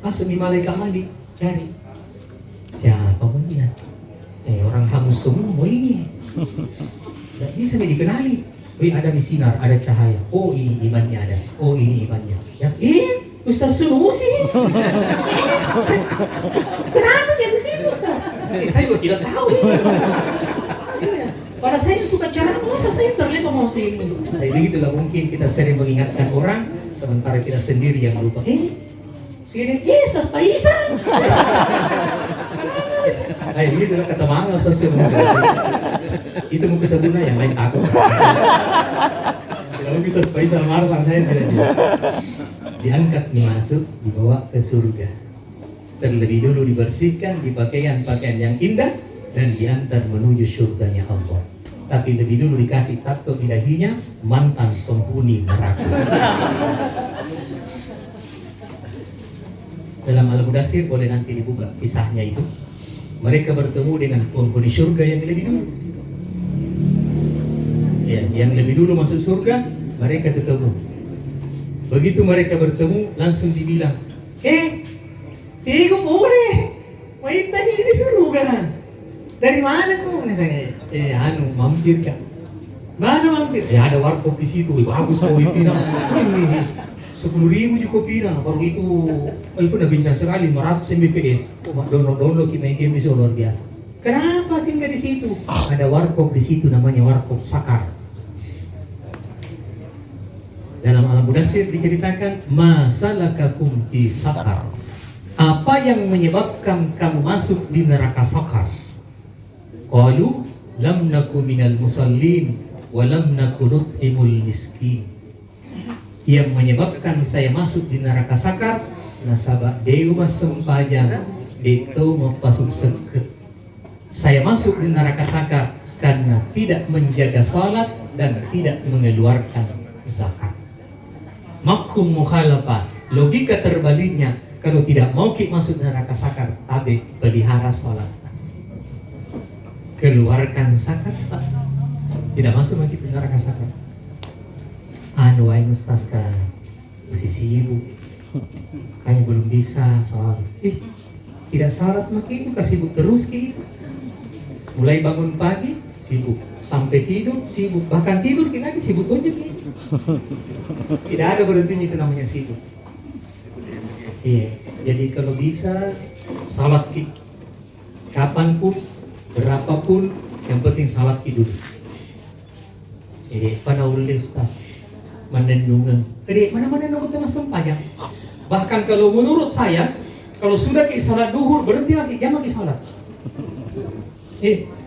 S1: Masuk di malaikat malik, cari. Siapa punya? Orang hangus semua mau ini. Tidak bisa dikenali. Ada di sinar, ada cahaya. Oh ini imannya ada. Oh ini imannya. Ya, Ustaz Sunusi. Kenapa dia di situ Ustaz? Saya juga tidak tahu. Pada saya yang suka ceramah, masa saya terlibat mau sini? Tapi begitulah mungkin kita sering mengingatkan orang, sementara kita sendiri yang lupa. Sini, Yesus, Pak Isa. Ayo begitulah kata mana sosial media. Itu mungkin sebenarnya yang lain takut. Kalau bisa Pak Isa marah sama saya tidak. Diangkat, masuk, dibawa ke surga. Terlebih dulu dibersihkan, dipakaian pakaian yang indah, dan diantar menuju surganya Allah. Tapi lebih dulu dikasih tato di dahinya, mantan penghuni neraka. Dalam Al-Mudaththir boleh nanti dibuka kisahnya itu. Mereka bertemu dengan penghuni surga yang lebih dulu. Ya, yang lebih dulu masuk surga, mereka ketemu. Begitu mereka bertemu, langsung dibilang, Tigo boleh, wait tadi di surga. Dari mana kau? Saya, mampir kak. Mana mampir? Ya ada warkop di situ, bagus kau itu. 10.000 juga kopi baru itu udah bincang sekali 500 Mbps. Download main game itu luar biasa. Kenapa singgah di situ? Ada warkop di situ namanya warkop Sakar. Dalam Al-Mudaththir diceritakan masalakakum fi Sakar. Apa yang menyebabkan kamu masuk di neraka Sakar? Qalu lam naku minal musallin wa lam naku nut'imul miskin. Yang menyebabkan saya masuk di neraka Sakar nasabah deu masampajan itu mapasuk seket. Saya masuk di neraka Sakar karena tidak menjaga salat dan tidak mengeluarkan zakat. Makhum mukhalafah, logika terbaliknya, kalau tidak mau masuk neraka Sakar tapi pelihara salat, keluarkan zakat, tidak masuk lagi ke neraka Sakar. Wahai Ustaz kan masih sibuk, kayaknya belum bisa salat. Tidak salat makin itu sibuk terus gitu. Mulai bangun pagi sibuk, sampai tidur sibuk, bahkan tidur lagi sibuk aja gitu. Tidak ada berhentinya, itu namanya sibuk. Iya, jadi kalau bisa salat kita kapanpun, berapapun, yang penting salat kita dulu. Jadi panaulil Ustaz menendungan. Jadi mana-mana nunggu teman sempayang. Bahkan kalau menurut saya, kalau sudah ke salat duhur berhenti lagi, jangan lagi salat.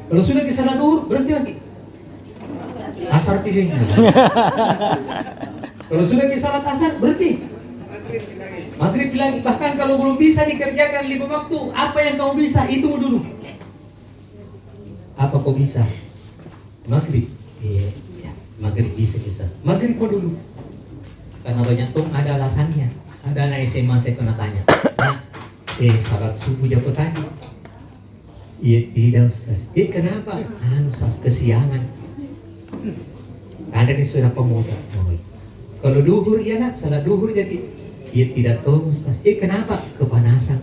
S1: Kalau sudah ke salat duhur berhenti lagi. Asar pising. Kalau sudah ke salat asar berhenti. Maghrib lagi. Bahkan kalau belum bisa dikerjakan 5 waktu, apa yang kamu bisa itu dulu. Apa kau bisa? Maghrib. Iya. Maghrib bisa. Maghrib kau dulu. Karena banyak tuh ada alasannya. Ada anak SMA saya pernah tanya. Salat subuh jam tadi. Iya tidak Ustaz. Kenapa? Ustaz kesiangan. Ada di sudah pemuda. Kalau duhur ya nak, salat duhur jadi. Iya tidak tahu Ustaz. Kenapa? Kepanasan.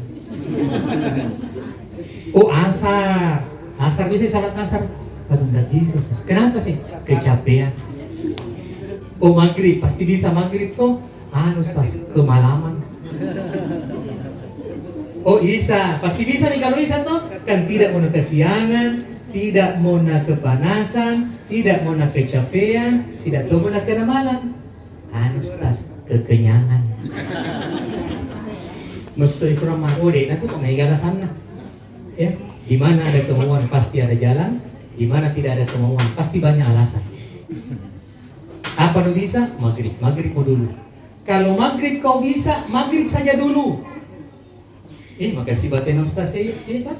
S1: Asar. Asar bisa salat asar. Aduh nggak bisa Ustaz. Kenapa sih? Kecapean. Maghrib pasti bisa maghrib tuh. Ustaz kemalaman. Isa pasti bisa nih kalau Isa tuh kan tidak mau kesiangan, tidak mau kepanasan, tidak mau kecapean, tidak mau kena malam. Ustaz kekenyangan. Mesti kurang deh, aku kok nggak sana. Ya, di mana ada kemauan pasti ada jalan, di mana tidak ada kemauan pasti banyak alasan. Apa lu bisa? Maghrib mau dulu. Kalau maghrib kau bisa, maghrib saja dulu. Makasih batin Ustaz ya Pak.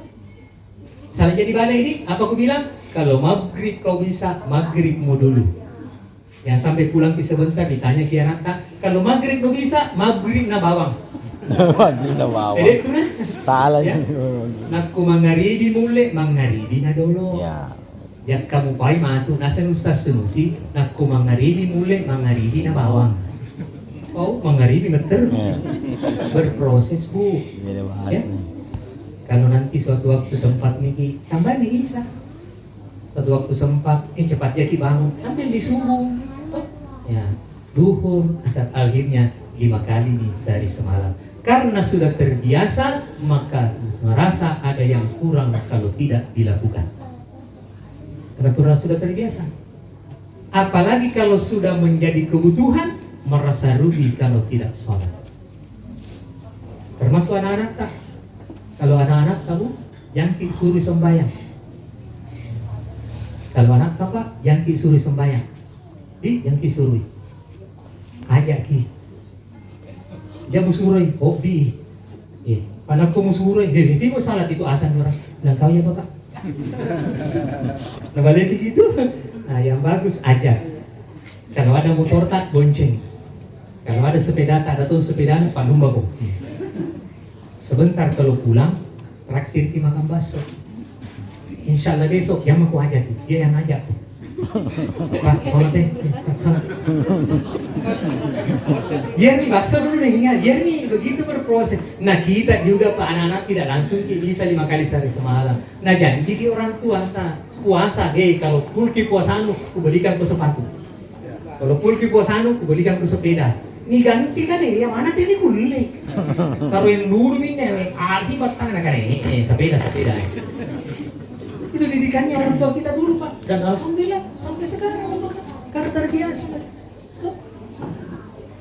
S1: Salah jadi balik ini, apa aku bilang? Kalau maghrib kau bisa, maghrib mau dulu. Yang sampai pulang sebentar ditanya ke Raka, kalau maghrib kau bisa, maghrib na bawang.
S2: Maghrib na bawang.
S1: Itu na.
S2: Salah ya.
S1: Naku mangaribi mule, mangaribi na dolo.
S2: Ya.
S1: Jak kamu pai matu, nasa Ustaz Sunusi, naku mangaribi mule, mangaribi na bawang. Mangaribi betul. Berproses Bu. Ya? Kalau nanti suatu waktu sempat nih, tambah nih Isa. Suatu waktu sempat, cepat jadi bangun, ambil di subuh. Ya, duhur, asar akhirnya 5 kali nih sehari semalam. Karena sudah terbiasa, maka merasa ada yang kurang kalau tidak dilakukan. Natural sudah terbiasa. Apalagi kalau sudah menjadi kebutuhan, merasa rugi kalau tidak sholat. Termasuk anak-anak tak. Kalau anak-anak kamu, jangkik suruh sembahyang. Kalau anak apa, jangkik suruh sembahyang. Jangkik suruh. Ajak ki. Jamu suruh, hobi. Anakku mau suruh, dia mau salat itu asan orang. Dan kau ya bapak. Nah balik gitu. Nah yang bagus ajak. Kalau ada motor tak bonceng. Kalau ada sepeda tak ada tuh sepeda pandung bago. Sebentar kalau pulang traktir ki makan bakso. Insya Allah besok yang aku ajak, dia yang ajak. Pak, sholat sholat. Biar nih bakso dulu nih, ingat, biar nih begitu berproses. Nah kita juga Pak anak-anak tidak langsung bisa 5 kali sehari semalam. Nah janji di orang tua tak puasa, kalau pulki puasanu, aku belikan ku sepatu. Kalau pulki puasanu, aku belikan ku sepeda. Nih ganti kan yang mana tadi kulik. Kalau yang dulu minta, sih batang nak kan sepeda. Itu didikannya orang tua kita dulu Pak, dan alhamdulillah sampai sekarang karena terbiasa.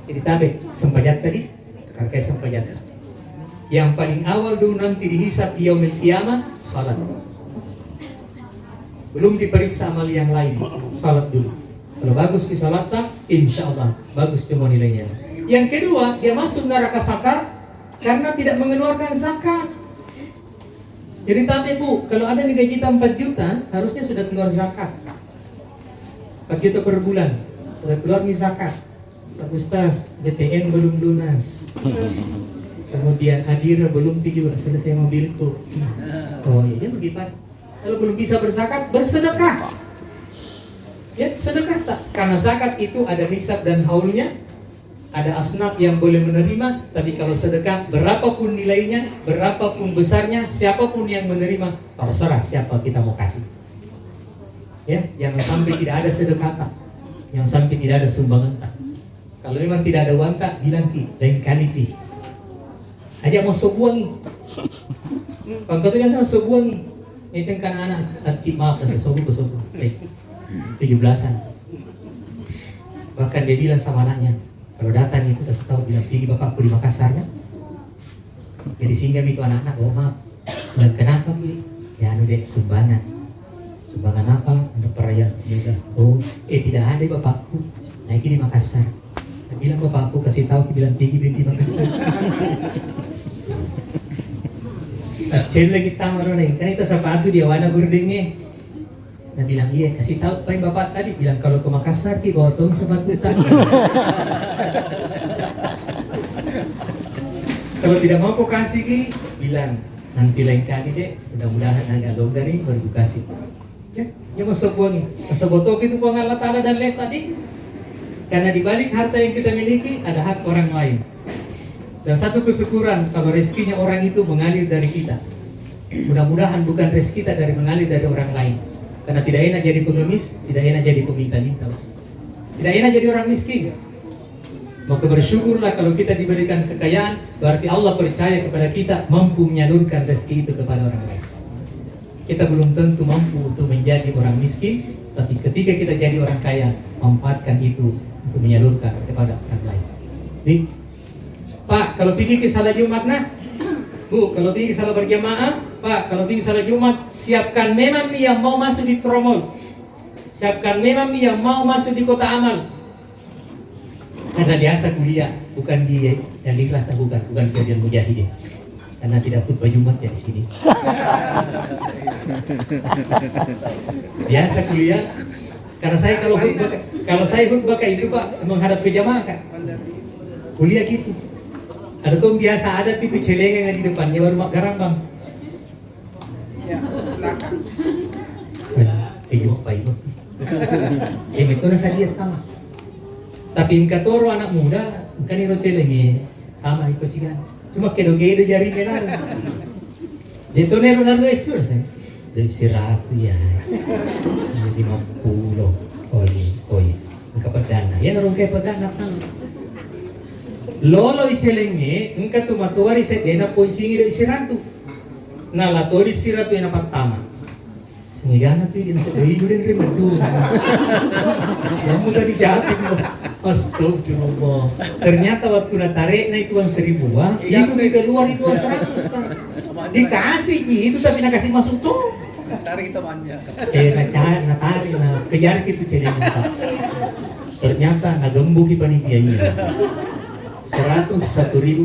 S1: Jadi tabe sempajat tadi, kakek sempajat. Yang paling awal dulu nanti dihisab yaumil qiyamah, salat. Belum diperiksa amal yang lain, salat dulu. Kalau bagus di salat tak, insya Allah bagus cuma nilainya. Yang kedua, dia masuk neraka sakar karena tidak mengeluarkan zakat. Jadi tapi Bu, kalau ada nilai kita 4 juta, harusnya sudah keluar zakat. 4 juta per bulan, sudah keluar nih zakat. Pak Ustaz, BPN belum lunas. Kemudian Adira belum juga selesai mobilku. Oh iya begitu. Kalau belum bisa berzakat, bersedekah. Ya sedekah tak? Karena zakat itu ada nisab dan haulnya. Ada asnaf yang boleh menerima, tapi kalau sedekah berapapun nilainya, berapapun besarnya, siapapun yang menerima, terserah siapa kita mau kasih. Ya, jangan sampai tidak ada sedekah tak, yang sampai tidak ada sumbangan tak. Kalau memang tidak ada uang tak, bilang ki, lain kali ki. Aja mau sebuangi. Kalau kau tu biasa sebuangi, itu kan anak, maaf saya sobu. 17-an. Bahkan dia bilang sama anaknya. Kalau datang itu kasih tahu bilang pergi bapakku di Makassar ya. Jadi singgah itu anak-anak, oh maaf. Dan kenapa Bi? Ya dek sumbangan. Sumbangan apa? Untuk perayaan 17. Oh, tidak ada bapakku. Nah ini di Makassar. Dia bilang bapakku kasih tahu bilang pergi di Makassar. Kecil lagi tahu orang kan itu sepatu dia warna gurdingnya. Dia bilang iya kasih tahu paling bapak tadi bilang kalau ke Makassar ki bawa tong sepatu tak. Kalau tidak mau kau kasih ki bilang nanti lain kali deh mudah-mudahan agak longgar nih baru kasih. Ya, ya mau sebuang sebotok itu buang Allah Taala dan lihat tadi karena di balik harta yang kita miliki ada hak orang lain. Dan satu kesyukuran kalau rezekinya orang itu mengalir dari kita. Mudah-mudahan bukan rezeki kita dari mengalir dari orang lain. Karena tidak enak jadi pengemis, tidak enak jadi peminta-minta. Tidak enak jadi orang miskin. Maka bersyukurlah kalau kita diberikan kekayaan, berarti Allah percaya kepada kita mampu menyalurkan rezeki itu kepada orang lain. Kita belum tentu mampu untuk menjadi orang miskin, tapi ketika kita jadi orang kaya, manfaatkan itu untuk menyalurkan kepada orang lain. Jadi, Pak, kalau pergi ke salat Jumat nah, Bu, kalau pergi salat berjamaah, Pak, kalau pergi salat Jumat, siapkan memang yang mau masuk di tromol. Siapkan memang yang mau masuk di kota amal. Karena biasa kuliah, bukan di yang di kelas bukan kejadian mujahidin. Karena tidak khutbah Jumat ya di sini. Biasa kuliah. Karena saya kalau saya khutbah kayak itu Pak, menghadap ke jamaah kan. Kuliah gitu. Ada tuh biasa ada itu celengan di depannya baru mak garam bang. Ya, belakang. Apa itu? Itu nasa dia sama. Tapi ingkatoro anak muda, bukan iro celengi, sama ikut cigan. Cuma kedo-kedo jari melar. Itu nero lalu esur saya. Dari 100 ya, 50. Oh iya. Engkau perdana. Ya narung kayak perdana kan. Lolo icelenge, engka tu matuari sedena poncingi dari siratu. Na latori siratu yang pertama. Ngigana tuh yang sedih udah nerima dulu. Kamu tadi jahatin bos. Astagfirullah. Ternyata waktu tarik naik uang 1.000 ibu keluar itu uang 100 Pak. Dikasih itu tapi nak kasih masuk tuh.
S3: Tarik temannya.
S1: Natarik nah kejar gitu celengan Pak. Ternyata nagembuki panitianya. 101.000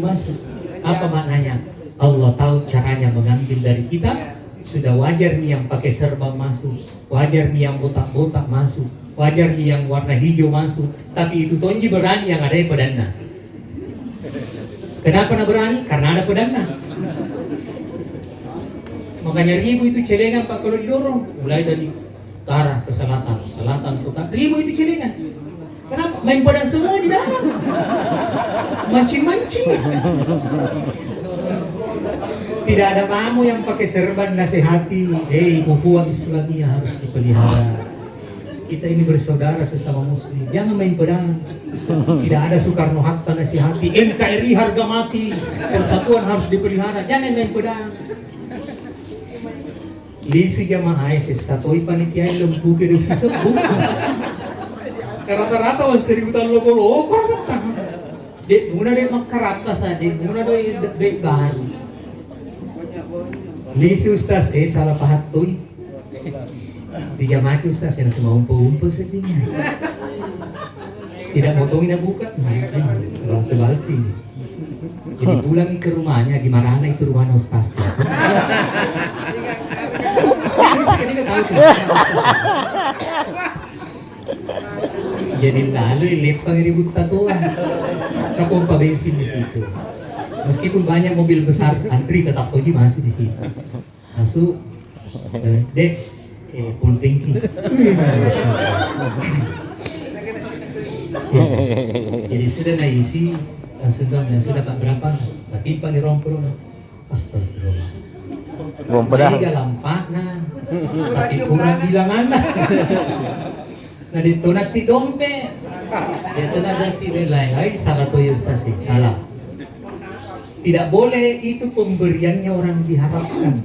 S1: masuk. Apa maknanya? Allah tahu caranya mengambil dari kita. Sudah wajar nih yang pakai serban masuk, wajar nih yang botak-botak masuk, wajar nih yang warna hijau masuk. Tapi itu Tonji berani yang ada pedana. Kenapa nak berani? Karena ada pedana. Makanya ribu itu celengan Pak kalau didorong, mulai dari utara ke selatan, selatan ke utara, ribu itu celengan. Kenapa? Main pedang semua di dalam, mancing-mancing. Tidak ada kamu yang pakai serban nasihati, ukhuwah Islamiyah harus dipelihara. Kita ini bersaudara sesama muslim, jangan main pedang. Tidak ada Soekarno Hatta nasihati, NKRI harga mati, persatuan harus dipelihara, jangan main pedang. Lisi jamaah ISIS, satoi panitia yang lempuki dari sisebuk. Rata-rata was 1.000 tahun lo korban. Dek, muna dek makarata sa, dek muna dek baru. Lisi Ustaz, salah pahat toy. Dijamaki Ustaz, yang semua umpul-umpul sedihnya. Tidak motongin na buka, balti-balti. Jadi pulang ke rumahnya, di mana itu rumah Ustaz. Jadi lalu lepang ribut tatuan. Kapompa bensin di situ. Meskipun banyak mobil besar antri tetap Toji masuk di situ. Masuk, dek, full tanki. Jadi sudah naisi, sudah Pak berapa? Latipa di rompong. Astagfirullah. Jadi galampak nah, tapi kurang bilangan nah. Nah ditunat ti dompet. Itu ada tidak lain. Ay salah tuh stasi, salah. Tidak boleh itu pemberiannya orang diharapkan.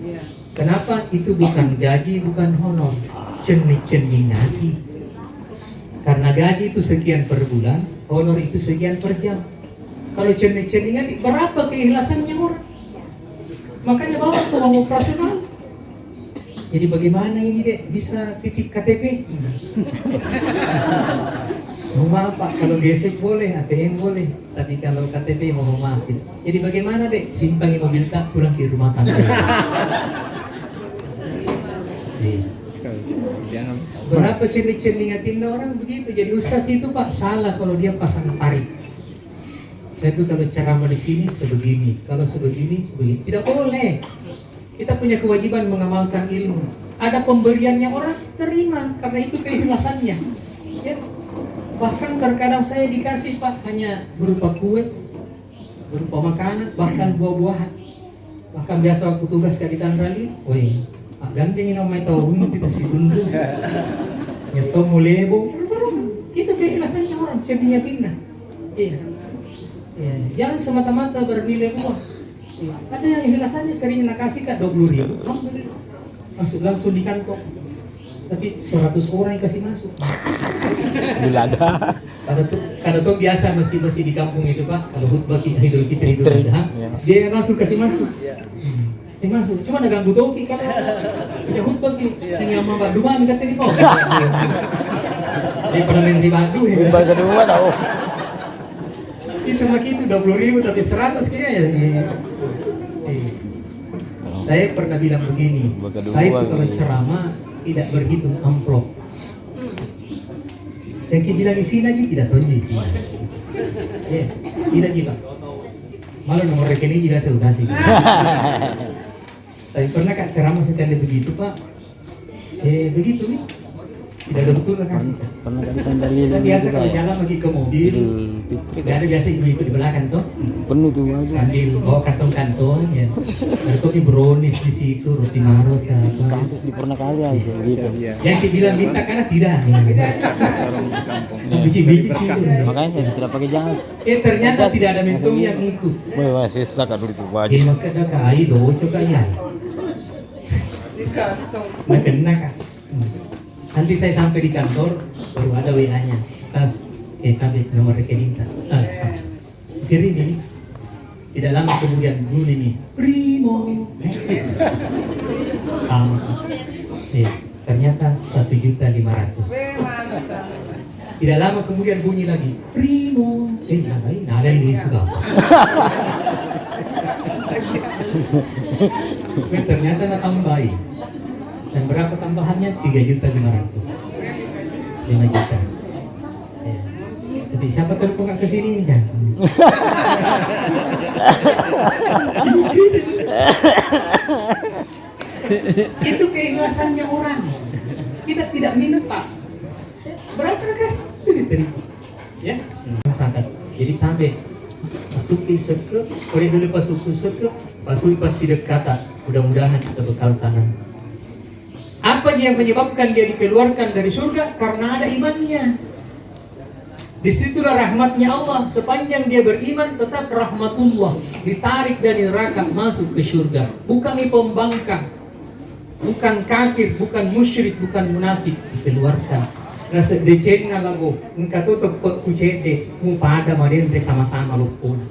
S1: Kenapa? Itu bukan gaji, bukan honor. Cenik-cenik gaji. Karena gaji itu sekian per bulan, honor itu sekian per jam. Kalau cenik-cenik gaji, berapa keikhlasannya orang? Makanya bawa ke uang operasional. Jadi bagaimana ini dek bisa titip KTP? Mohon maaf Pak, kalau gesek boleh, ATM boleh, tapi kalau KTP mohon maafin. Jadi bagaimana dek? Simpangi mobil tak pulang ke rumah tangga. Berapa celing-celingatin orang begitu. Jadi Ustaz itu Pak salah kalau dia pasang tarik. Saya tuh kalau ceramah di sini sebegini, kalau sebegini sebegini. Tidak boleh. Kita punya kewajiban mengamalkan ilmu. Ada pemberiannya orang terima karena itu keikhlasannya. Ya. Bahkan terkadang saya dikasih Pak hanya berupa kue, berupa makanan, bahkan buah-buahan. Bahkan biasa waktu tugas ke di Tandrali, woi, Pak gantengin om mai tahu kita si tundu. Nyeto mulebo. Itu keikhlasannya orang, jadinya pindah. Iya. Ya, jangan semata-mata bernilai uang. Ada yang ikhlasannya sering nak kasih Kak 20.000, masuk langsung di kantong. Tapi 100 orang yang kasih masuk.
S2: Bila ada.
S1: Karena tuh biasa mesti di kampung itu Pak, kalau khutbah Idul Fitri Idul Adha, dia langsung kasih masuk. Kasih masuk. Cuma ada ganggu toki kalau punya khutbah ki, saya sama Pak Duma minta tadi kok. Dia pernah menteri Badu.
S2: Khutbah kedua tahu.
S1: Itu maki itu 20.000 tapi 100 kayaknya. Saya pernah bilang begini, saya itu kalau ceramah tidak berhitung amplop. Yang kita bilang isi lagi tidak tahu isi. Ya, tidak juga. Malah nomor rekening tidak saya kasih. Tapi pernah Kak ceramah sekali begitu Pak. Begitu nih. Tidak ada betul kasih.
S2: Pernah kan dalil.
S1: Biasa kalau jalan lagi ke mobil, ada biasa ibu-ibu di belakang tuh.
S2: Penuh tuh aja.
S1: Sambil bawa kantong-kantong ya. Ada kopi brownies di situ, roti maros dan apa.
S2: Sampai di pernah kali aja gitu.
S1: Yang dibilang minta karena tidak. Biji-biji sih.
S2: Makanya saya tidak pakai jas.
S1: Ternyata tidak ada mentung yang ikut.
S2: Wah, masih sakit dulu tuh
S1: Jadi
S2: wajib.
S1: maka dah kai do coba ya. Makan nak. Nanti saya sampai di kantor, baru ada WA-nya. Stas, kami nomor rekening tak. Kiri ini, tidak lama kemudian bunyi nih, Primo. Ternyata 1.500.000. Tidak lama kemudian bunyi lagi, Primo. Nada ini sudah. Ternyata natambahin. Dan berapa tambahannya? 3.500.000. 5 juta. Ya. Tapi siapa telepon ke sini nih kan? Itu keikhlasannya orang. Kita tidak minta. Berapa kasih itu diterima. Ya, sangat. Jadi tabe. Pasuki seke, boleh dulu pasuki seke, pasuki pasti dekata. Mudah-mudahan kita bekal tangan. Apa yang menyebabkan dia dikeluarkan dari surga? Karena ada imannya. Disitulah rahmatnya Allah. Sepanjang dia beriman, tetap rahmatullah. Ditarik dari neraka masuk ke surga. Bukan pembangkang, bukan kafir, bukan musyrik, bukan munafik. Dikeluarkan. Rasa decen ngalago, engkau tutup kucete, mupada marin bersama-sama lupun.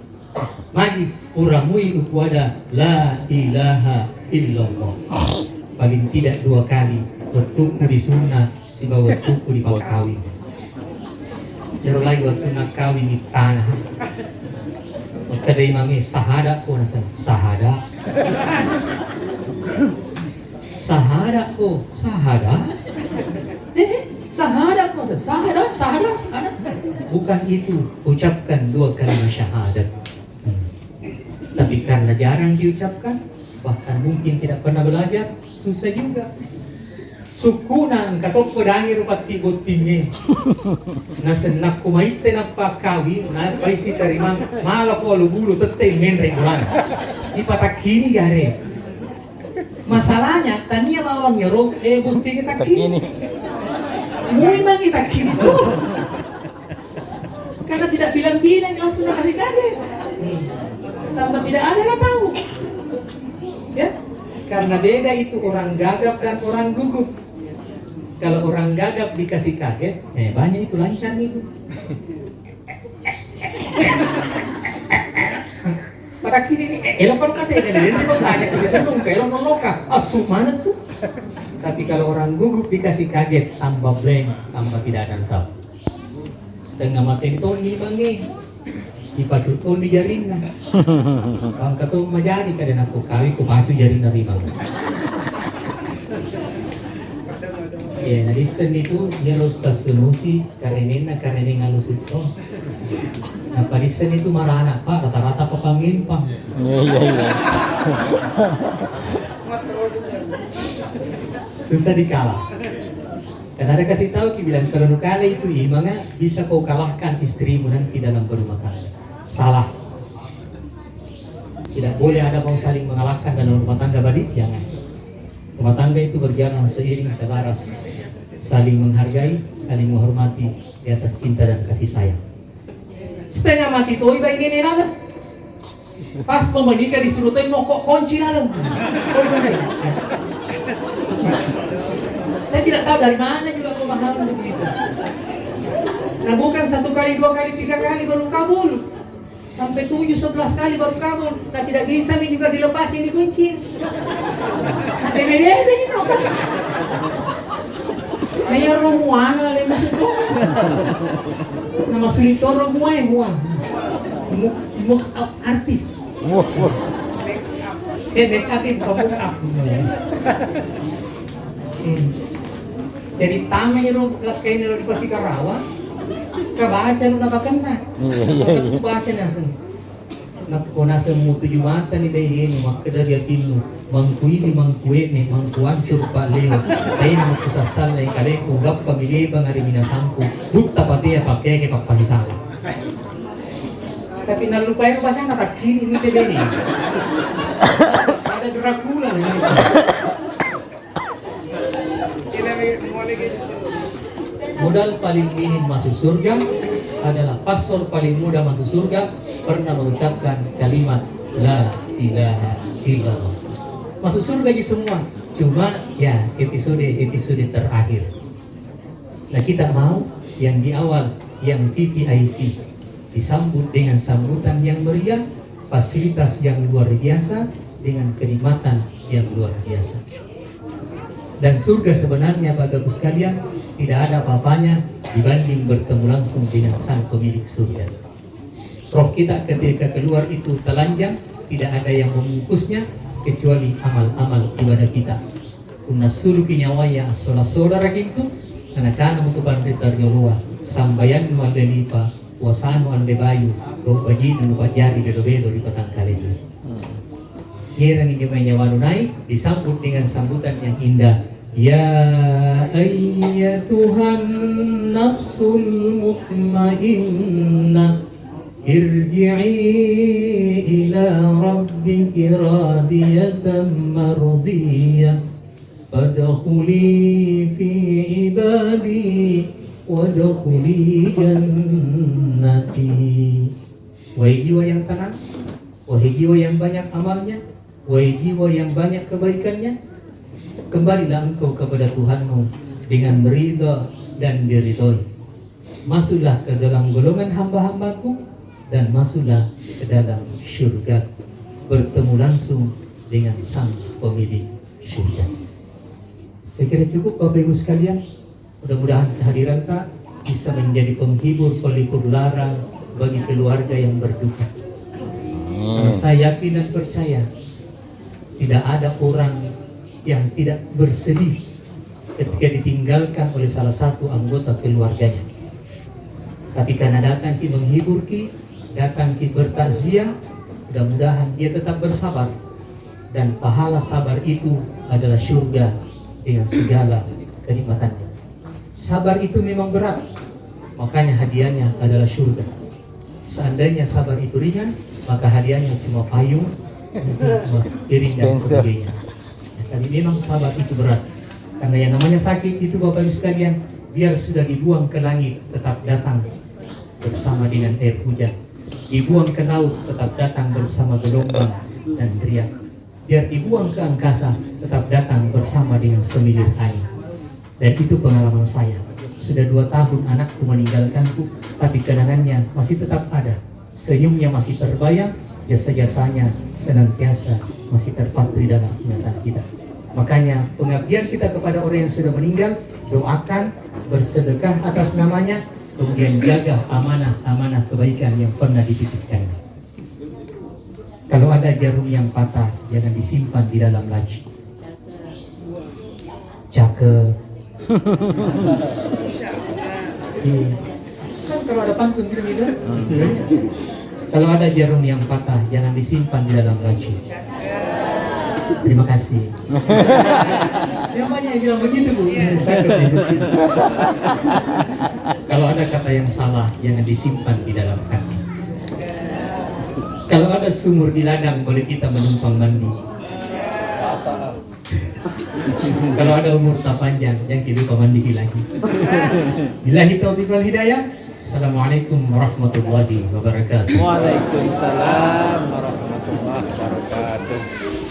S1: Magi uramui ukuada la ilaha illallah. Paling tidak 2 kali waktuku di sunnah si bawa waktuku di bawah kawin. Jero lagi waktu nak kawin di tanah. Waktu ada imamnya sahada ko nasa sahada. Sahada ko sahada. Sahada ko sahada. Bukan itu, ucapkan 2 kalimat syahadat. Tapi karena jarang diucapkan, bahkan mungkin tidak pernah belajar, susah juga. Sukunan katok pedangi rupat tibotinge. Nasenak kumaite na pakawi, na paisi tarimang malah po bulu teteh menreng ulan. Ipatak kini gare. Masalahnya tania mawang nyerok bukti kita kini. Mui mang kita kini tuh. Karena tidak bilang-bilang langsung kasih kaget. Tanpa tidak ada yang tahu. Ya, karena beda itu orang gagap dan orang gugup. Kalau orang gagap dikasih kaget, banyak itu lancar itu. Pada kini nih, elok kalau kata ini mau tanya ke senung, elok noloka, asuh mana tuh? Tapi kalau orang gugup dikasih kaget, tambah blank, tambah tidak ada tahu. Setengah mati itu ini bangi. Ipatutun di jaring na. Ang katong majadi ka din ako kawin kumaso jaring na rimang. Ya, nalisten itu dia harus tasunusi karenin ngalusut to. Nah, palisten itu marana pa rata-rata papangimpang. Iya. Susah dikalah. Dan ada kasih tahu bilang kalau kala itu imangnya bisa kau kalahkan istrimu nanti dalam berumah tangga. Salah. Tidak boleh ada mau saling mengalahkan dalam rumah tangga badi, jangan. Rumah tangga itu berjalan seiring selaras, saling menghargai, saling menghormati di atas cinta dan kasih sayang. Setengah mati tuh iba ini nada. Pas mau menikah disuruh tuh mau kok kunci nada. Saya tidak tahu dari mana juga pemahaman begitu. Nah bukan 1 kali, 2 kali, 3 kali baru kabul. Sampai 7, 11 kali baru kabul. Nah tidak bisa nih juga dilepasin dikunci. Dede ini apa? Kayak romuana le maksudku. Nama sulito romuana muang. Muk artis. Make up jadi tamay ro lakay nilo di Pasikarawa. Kabaca no napakana. Iya. Baca nasan. Nasa mo 7 mata ni dai ni makada dia tinu. Mangkuili mangkuene mangkuancur pa leo. Dai mo kusasal na ikale ugap pamili bang ari minasampu. Butta pati pakai ke papasisal. Tapi nalupain pa siya natakini ni dai ni. Ada Dracula ni. Modal paling minim masuk surga adalah paspor paling mudah masuk surga pernah mengucapkan kalimat la ilaha illallah. Masuk surga aja semua, cuma ya episode terakhir Nah kita mau yang di awal, yang VVIP, disambut dengan sambutan yang meriah, fasilitas yang luar biasa, dengan kenikmatan yang luar biasa. Dan surga sebenarnya Bapak Ibu sekalian tidak ada apa-apanya dibanding bertemu langsung dengan sang pemilik surga. Roh kita ketika keluar itu telanjang, tidak ada yang membungkusnya kecuali amal-amal ibadah kita. Unasulu kinyawaya saudara gitu, anak-anak untuk bandit terjolua, sambayan nualdelipa, wasanu andebayu, gobaji dan bajari bedo-bedo di petang kali ini. Kirang ini menyawalu naik, disambut dengan sambutan yang indah. Ya ayyatuhan nafsul mutmainnah, irji'i ila rabbiki radiyatan mardiyah, fadkhuli fi ibadi wadkhuli jannati. Wahai jiwa yang tenang, wahai jiwa yang banyak amalnya, wahai jiwa yang banyak kebaikannya, kembalilah engkau kepada Tuhanmu dengan ridha dan diridhoi. Masuklah ke dalam golongan hamba-hambaku dan masuklah ke dalam syurga, bertemu langsung dengan sang pemilik syurga. Saya kira cukup Bapak Ibu sekalian. Mudah-mudahan kehadiran Kak bisa menjadi penghibur, pelipur lara bagi keluarga yang berduka. Karena saya yakin dan percaya tidak ada orang yang tidak bersedih ketika ditinggalkan oleh salah satu anggota keluarganya. Tapi karena datang ki menghibur ki, datang ki bertakziah, mudah-mudahan dia tetap bersabar, dan pahala sabar itu adalah surga dengan segala kenikmatannya. Sabar itu memang berat, makanya hadiahnya adalah surga. Seandainya sabar itu ringan, maka hadiahnya cuma payung, piring dan sebagainya. Tapi memang sabar itu berat, karena yang namanya sakit itu Bapak Ibu sekalian, biar sudah dibuang ke langit tetap datang bersama dengan air hujan, dibuang ke laut tetap datang bersama gelombang dan teriak, biar dibuang ke angkasa tetap datang bersama dengan semilir air. Dan itu pengalaman saya. Sudah 2 tahun anakku meninggalkanku, tapi kenangannya masih tetap ada, senyumnya masih terbayang, jasa-jasanya senantiasa masih terpatri dalam ingatan kita. Makanya pengabdian kita kepada orang yang sudah meninggal, doakan, bersedekah atas namanya, kemudian jaga amanah-amanah kebaikan yang pernah dititipkan. Kalau ada jarum yang patah, jangan disimpan di dalam laci. Cakep. Kan kalau ada pantun gitu. Kalau ada jarum yang patah, jangan disimpan di dalam laci. Terima kasih. Yang banyak yang bilang begitu Bu. Kalau ada kata yang salah, jangan disimpan di dalam hati. Kalau ada sumur di ladang, boleh kita menumpang mandi. Kalau ada umur tak panjang, jangan kita lupa mandi lagi. Billahi taufiq wal hidayah. Assalamualaikum warahmatullahi wabarakatuh.
S3: Waalaikumsalam warahmatullahi wabarakatuh.